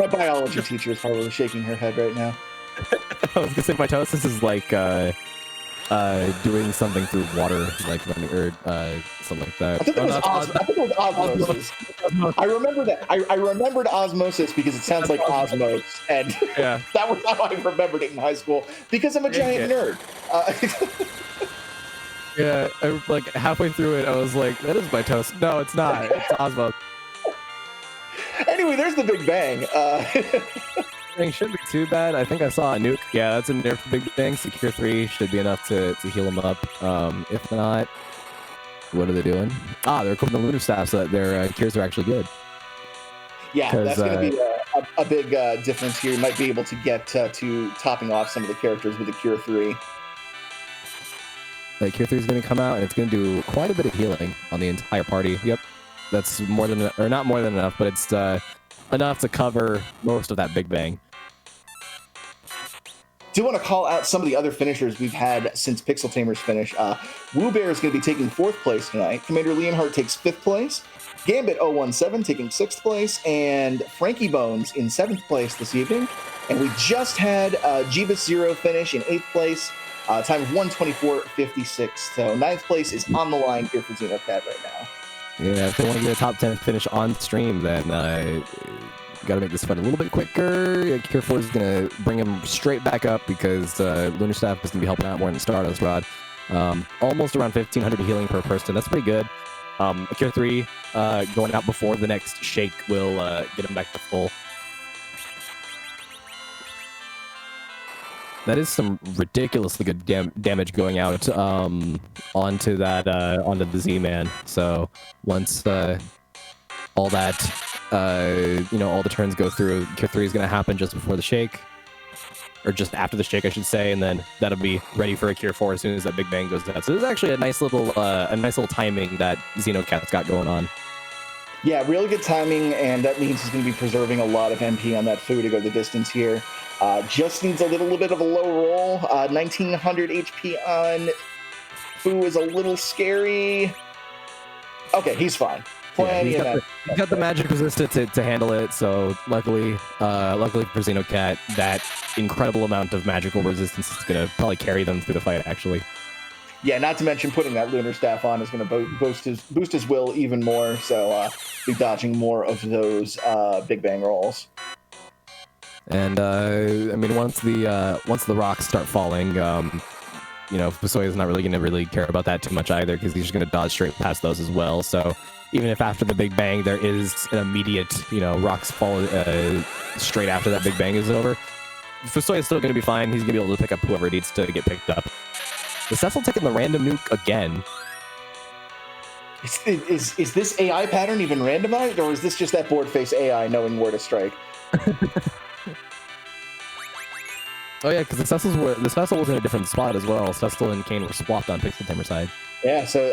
biology teacher is probably shaking her head right now. I was gonna say mitosis is like doing something through water, like running or something like that. I think it was osmosis. I remember that. I remembered osmosis because it sounds like osmos, and yeah, that was how I remembered it in high school because I'm a giant nerd. Yeah, like halfway through it, I was like, "That is mitosis." No, it's not. It's osmo. Anyway, there's the Big Bang. Thing shouldn't be too bad. I think I saw a nuke. Yeah, that's a nerf for Big Bang. Secure 3 should be enough to heal him up. If not, what are they doing? They're equipping the Lunar Staff so that their cures are actually good. Yeah, that's going to be a big difference here. You might be able to get to topping off some of the characters with the Cure 3. The Cure 3 is going to come out, and it's going to do quite a bit of healing on the entire party. Yep, that's more than, or not more than enough, but it's enough to cover most of that Big Bang. Do want to call out some of the other finishers we've had since Pixel Tamer's finish. Woo Bear is going to be taking 4th place tonight. Commander Leonhardt takes 5th place. Gambit 017 taking 6th place. And Frankie Bones in 7th place this evening. And we just had Jeebus Zero finish in 8th place. Time of 1:24.56. So 9th place is on the line here for Xenocat right now. Yeah, if they want to get a top 10 finish on stream, then got to make this fight a little bit quicker. Cure 4 is going to bring him straight back up because Lunar Staff is going to be helping out more than Stardust Rod. Almost around 1,500 healing per person. That's pretty good. Cure 3 going out before the next shake will get him back to full. That is some ridiculously good damage going out onto the Z-Man. So once all that, all the turns go through, Cure 3 is going to happen just before the shake, or just after the shake, I should say, and then that'll be ready for a Cure 4 as soon as that Big Bang goes down. So there's actually a nice little timing that Xenocat's got going on. Yeah, really good timing, and that means he's going to be preserving a lot of MP on that Fu to go the distance here. Just needs a little bit of a low roll. 1900 HP on Fu is a little scary. Okay, he's fine. Plenty of that. He's got the magic resistance to handle it, so luckily for Xenocat, that incredible amount of magical resistance is going to probably carry them through the fight, actually. Yeah, not to mention putting that Lunar Staff on is going to boost his will even more, so be dodging more of those Big Bang rolls. And once the rocks start falling, Fusoya is not really going to care about that too much either, because he's just going to dodge straight past those as well. So even if after the Big Bang there is an immediate, rocks fall straight after that Big Bang is over, Fusoya is still going to be fine. He's going to be able to pick up whoever needs to get picked up. The Cecil taking the random nuke again. Is this AI pattern even randomized, or is this just that board face AI knowing where to strike? Oh yeah, because the Cecil was in a different spot as well. Cecil and Kane were swapped on Pixel Tamer side. Yeah, so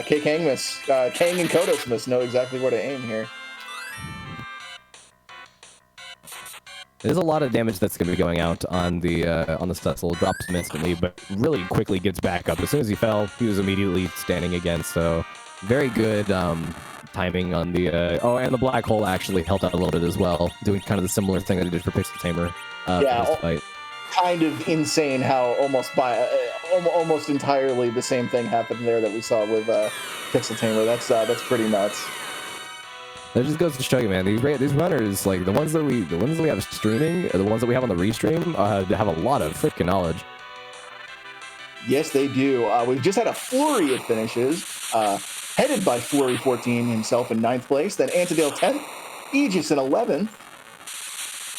Kang and Kodos must know exactly where to aim here. There's a lot of damage that's going to be going out on the Cecil. Drops him instantly, but really quickly gets back up. As soon as he fell, he was immediately standing again. So very good timing on the... and the Black Hole actually helped out a little bit as well, doing kind of the similar thing that he did for Pixel Tamer. For this fight. Kind of insane how almost entirely the same thing happened there that we saw with Pixel Tamer. That's pretty nuts. That just goes to show you, man. These runners, like the ones that we have streaming, or the ones that we have on the restream, they have a lot of freaking knowledge. Yes, they do. We've just had a flurry of finishes, headed by Flurry14 himself in 9th place, then Antidale 10th, Aegis in 11th.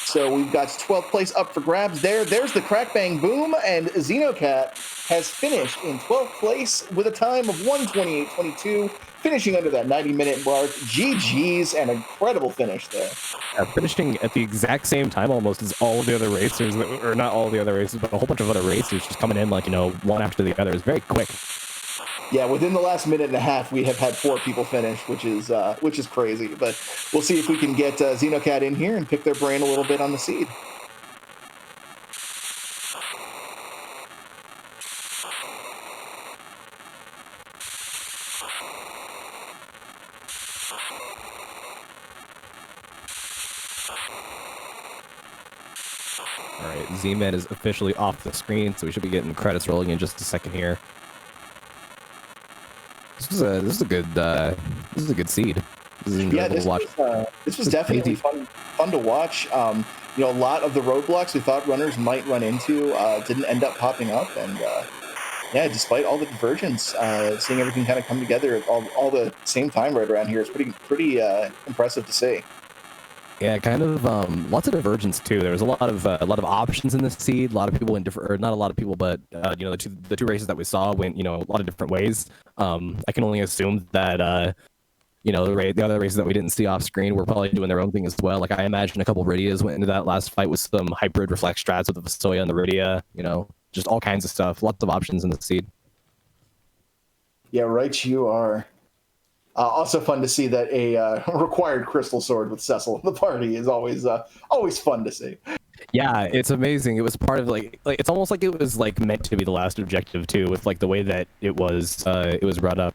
So we've got 12th place up for grabs there. There's the Crack Bang Boom, and Xenocat has finished in 12th place with a time of 1:28.22, finishing under that 90-minute mark. GG's, an incredible finish there. Finishing at the exact same time almost as all of the other racers, or not all the other racers, but a whole bunch of other racers just coming in like, one after the other. It's very quick. Yeah, within the last minute and a half, we have had 4 people finish, which is crazy. But we'll see if we can get Xenocat in here and pick their brain a little bit on the seed. All right, Z-Man is officially off the screen, so we should be getting credits rolling in just a second here. This is a good seed. This was definitely fun to watch. A lot of the roadblocks we thought runners might run into didn't end up popping up, and yeah, despite all the divergence, seeing everything kind of come together at all the same time right around here is pretty impressive to see. Yeah, kind of lots of divergence too. There was a lot of options in the seed. A lot of people went different, or not a lot of people, but the two races that we saw went a lot of different ways. I can only assume that the other races that we didn't see off screen were probably doing their own thing as well. Like I imagine a couple Rydias went into that last fight with some hybrid reflex strats with the Vasoya and the Rydia. Just all kinds of stuff. Lots of options in the seed. Yeah, right. You are. Also fun to see that a required crystal sword with Cecil in the party is always fun to see. Yeah, it's amazing. It was part of like it's almost like it was like meant to be the last objective too, with like the way that it was brought up.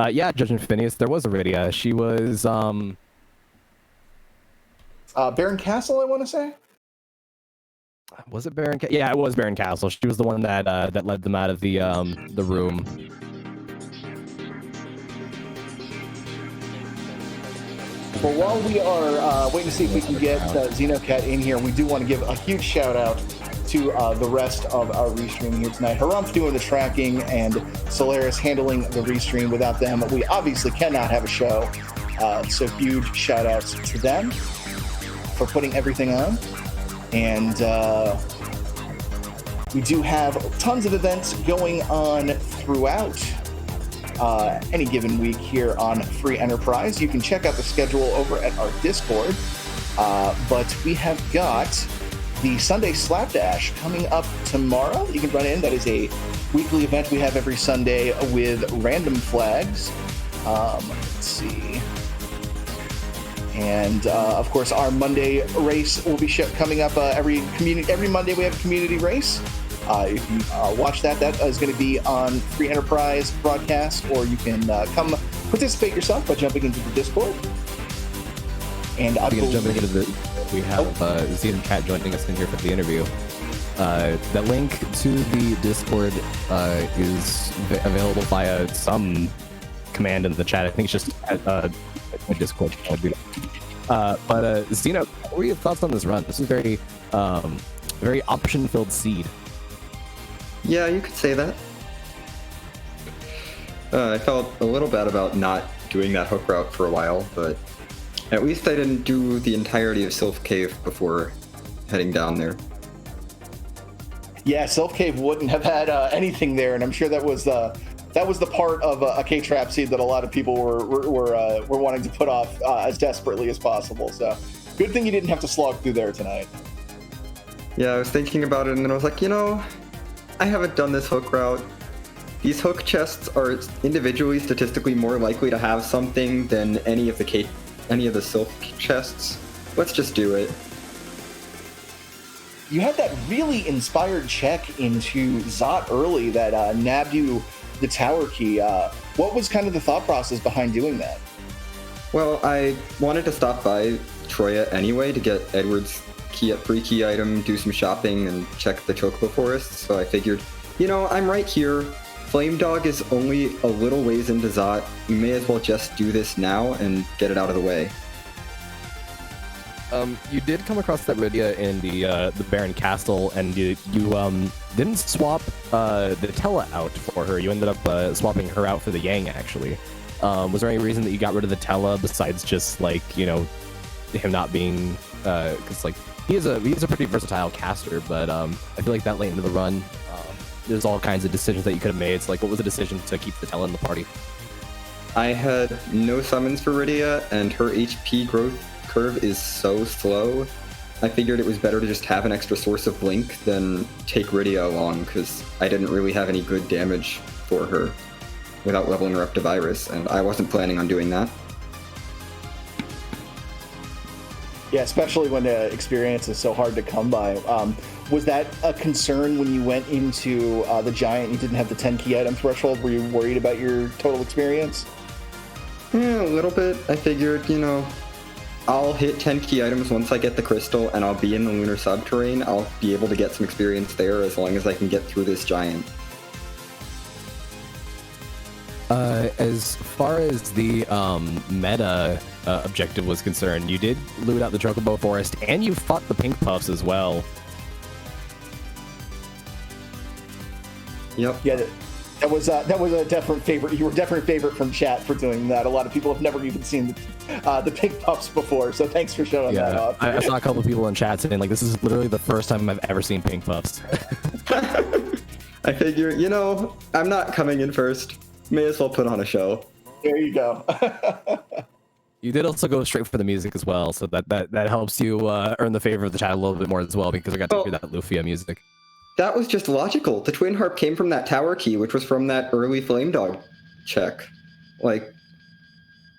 Yeah, Judge and Phineas, there was a Rydia. She was Baron Castle, I want to say. Was it Baron? Yeah, it was Baron Castle. She was the one that that led them out of the room. Well, while we are waiting to see if we can get Xenocat in here, we do want to give a huge shout out to the rest of our restream here tonight. Harumph doing the tracking and Solaris handling the restream. Without them, we obviously cannot have a show. So huge shout outs to them for putting everything on. And we do have tons of events going on throughout any given week here on Free Enterprise. You can check out the schedule over at our Discord. But we have got the Sunday Slapdash coming up tomorrow. You can run in. That is a weekly event we have every Sunday with random flags. Let's see. And of course, our Monday race will be coming up every Monday. We have a community race. If you watch that is going to be on Free Enterprise broadcast, or you can come participate yourself by jumping into the Discord. And jumping into we have Xenocat joining us in here for the interview. The link to the Discord is available via some command in the chat. I think it's just Discord. But Xeno, what are your thoughts on this run? This is very option-filled seed. Yeah, you could say that. I felt a little bad about not doing that hook route for a while, but at least I didn't do the entirety of Sylph Cave before heading down there. Yeah, Sylph Cave wouldn't have had anything there, and I'm sure that was the part of a K-Trap seed that a lot of people were wanting to put off as desperately as possible. So good thing you didn't have to slog through there tonight. Yeah, I was thinking about it, and then I was like, I haven't done this hook route. These hook chests are individually statistically more likely to have something than any of the Sylph chests. Let's just do it. You had that really inspired check into Zot early that nabbed you the tower key. What was kind of the thought process behind doing that? Well, I wanted to stop by Troya anyway to get Edward's free key item, do some shopping, and check the Chocobo Forest, so I figured, I'm right here. Flame Dog is only a little ways into Zot. We may as well just do this now and get it out of the way. You did come across that Rydia in the Baron Castle, and you didn't swap the Tella out for her. You ended up swapping her out for the Yang, actually. Was there any reason that you got rid of the Tella besides just him not being because he's a pretty versatile caster, but I feel like that late into the run, there's all kinds of decisions that you could have made. So what was the decision to keep the Tella in the party? I had no summons for Rydia, and her HP growth curve is so slow. I figured it was better to just have an extra source of Blink than take Rydia along, because I didn't really have any good damage for her without leveling her up to Virus, and I wasn't planning on doing that. Yeah, especially when experience is so hard to come by. Was that a concern when you went into the Giant? You didn't have the 10 key item threshold. Were you worried about your total experience? Yeah, a little bit. I figured, I'll hit 10 key items once I get the crystal, and I'll be in the lunar subterrane. I'll be able to get some experience there as long as I can get through this Giant. As far as the meta objective was concerned, you did loot out the Chocobo Forest, and you fought the Pink Puffs as well. Yep. Yeah, That was a definite favorite. You were definitely favorite from chat for doing that. A lot of people have never even seen the pink pups before, so thanks for showing that off. I saw a couple of people in chat saying like, this is literally the first time I've ever seen pink pups. I figure, I'm not coming in first. May as well put on a show. There you go. You did also go straight for the music as well, so that helps you earn the favor of the chat a little bit more as well, because I got to hear that Lufia music. That was just logical. The twin harp came from that tower key, which was from that early Flame Dog check. Like,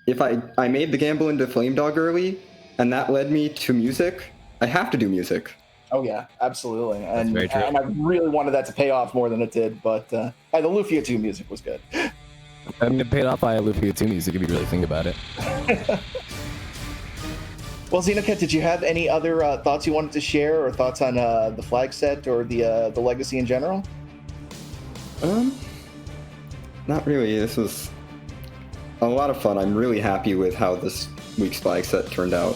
if I made the gamble into Flame Dog early, and that led me to music, I have to do music. Oh yeah, absolutely. And very true. I really wanted that to pay off more than it did, but the Lufia 2 music was good. I mean, it paid off by Lufia 2 music if you really think about it. Well, Xenocat, did you have any other thoughts you wanted to share, or thoughts on the flag set or the legacy in general? Not really. This was a lot of fun. I'm really happy with how this week's flag set turned out.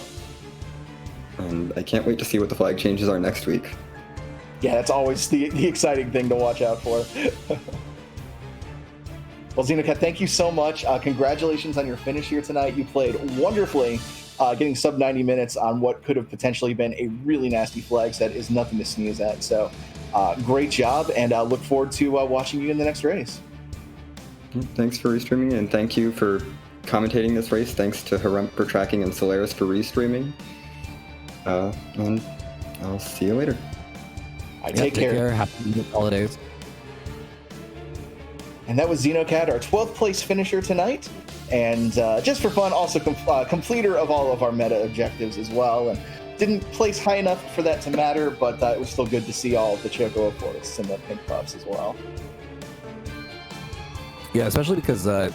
And I can't wait to see what the flag changes are next week. Yeah, that's always the exciting thing to watch out for. Well, Xenocat, thank you so much. Congratulations on your finish here tonight. You played wonderfully. Getting sub 90 minutes on what could have potentially been a really nasty flag set is nothing to sneeze at. So great job, and I look forward to watching you in the next race. Thanks for restreaming, and thank you for commentating this race. Thanks to Harump for tracking and Solaris for restreaming. And I'll see you later. Take care. Happy holidays. And that was Xenocat, our 12th place finisher tonight. And just for fun, also completer of all of our meta objectives as well. And didn't place high enough for that to matter, but it was still good to see all of the Chocobo Forests and the pink pups as well. Yeah, especially because the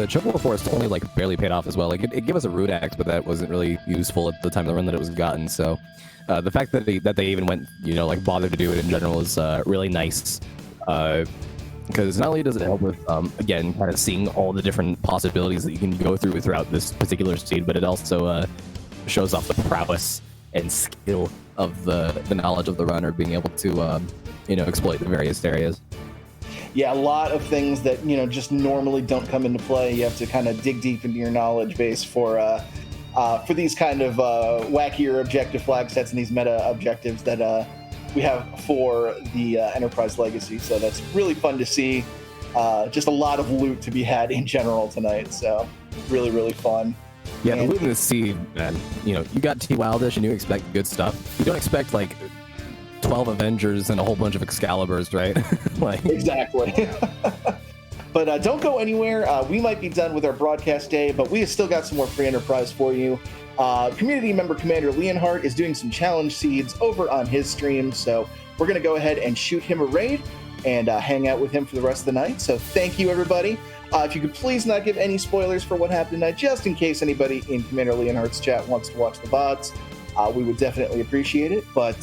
Chocobo Forest only like barely paid off as well. Like it gave us a root axe, but that wasn't really useful at the time of the run that it was gotten. So the fact that they even went, like bothered to do it in general is really nice. Because not only does it help with, again, kind of seeing all the different possibilities that you can go throughout this particular seed, but it also shows off the prowess and skill of the knowledge of the runner being able to, exploit the various areas. Yeah, a lot of things that, just normally don't come into play. You have to kind of dig deep into your knowledge base for these kind of wackier objective flag sets and these meta objectives that we have for the Enterprise Legacy. So that's really fun to see. Just a lot of loot to be had in general tonight. So really, really fun. Yeah, the loot in the sea, man. You got T Wildish and you expect good stuff. You don't expect like 12 Avengers and a whole bunch of Excaliburs, right? Exactly. But don't go anywhere. We might be done with our broadcast day, but we have still got some more free Enterprise for you. Community member Commander Leonhardt is doing some challenge seeds over on his stream, so we're going to go ahead and shoot him a raid and hang out with him for the rest of the night. So thank you, everybody. If you could please not give any spoilers for what happened tonight, just in case anybody in Commander Leonhardt's chat wants to watch the VODs, we would definitely appreciate it. But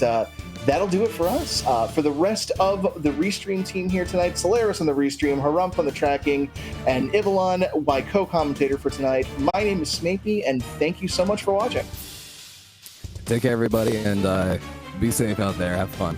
that'll do it for us. For the rest of the Restream team here tonight, Solaris on the Restream, Harump on the tracking, and Ivalon, my co-commentator for tonight. My name is Snapey, and thank you so much for watching. Take care, everybody, and be safe out there. Have fun.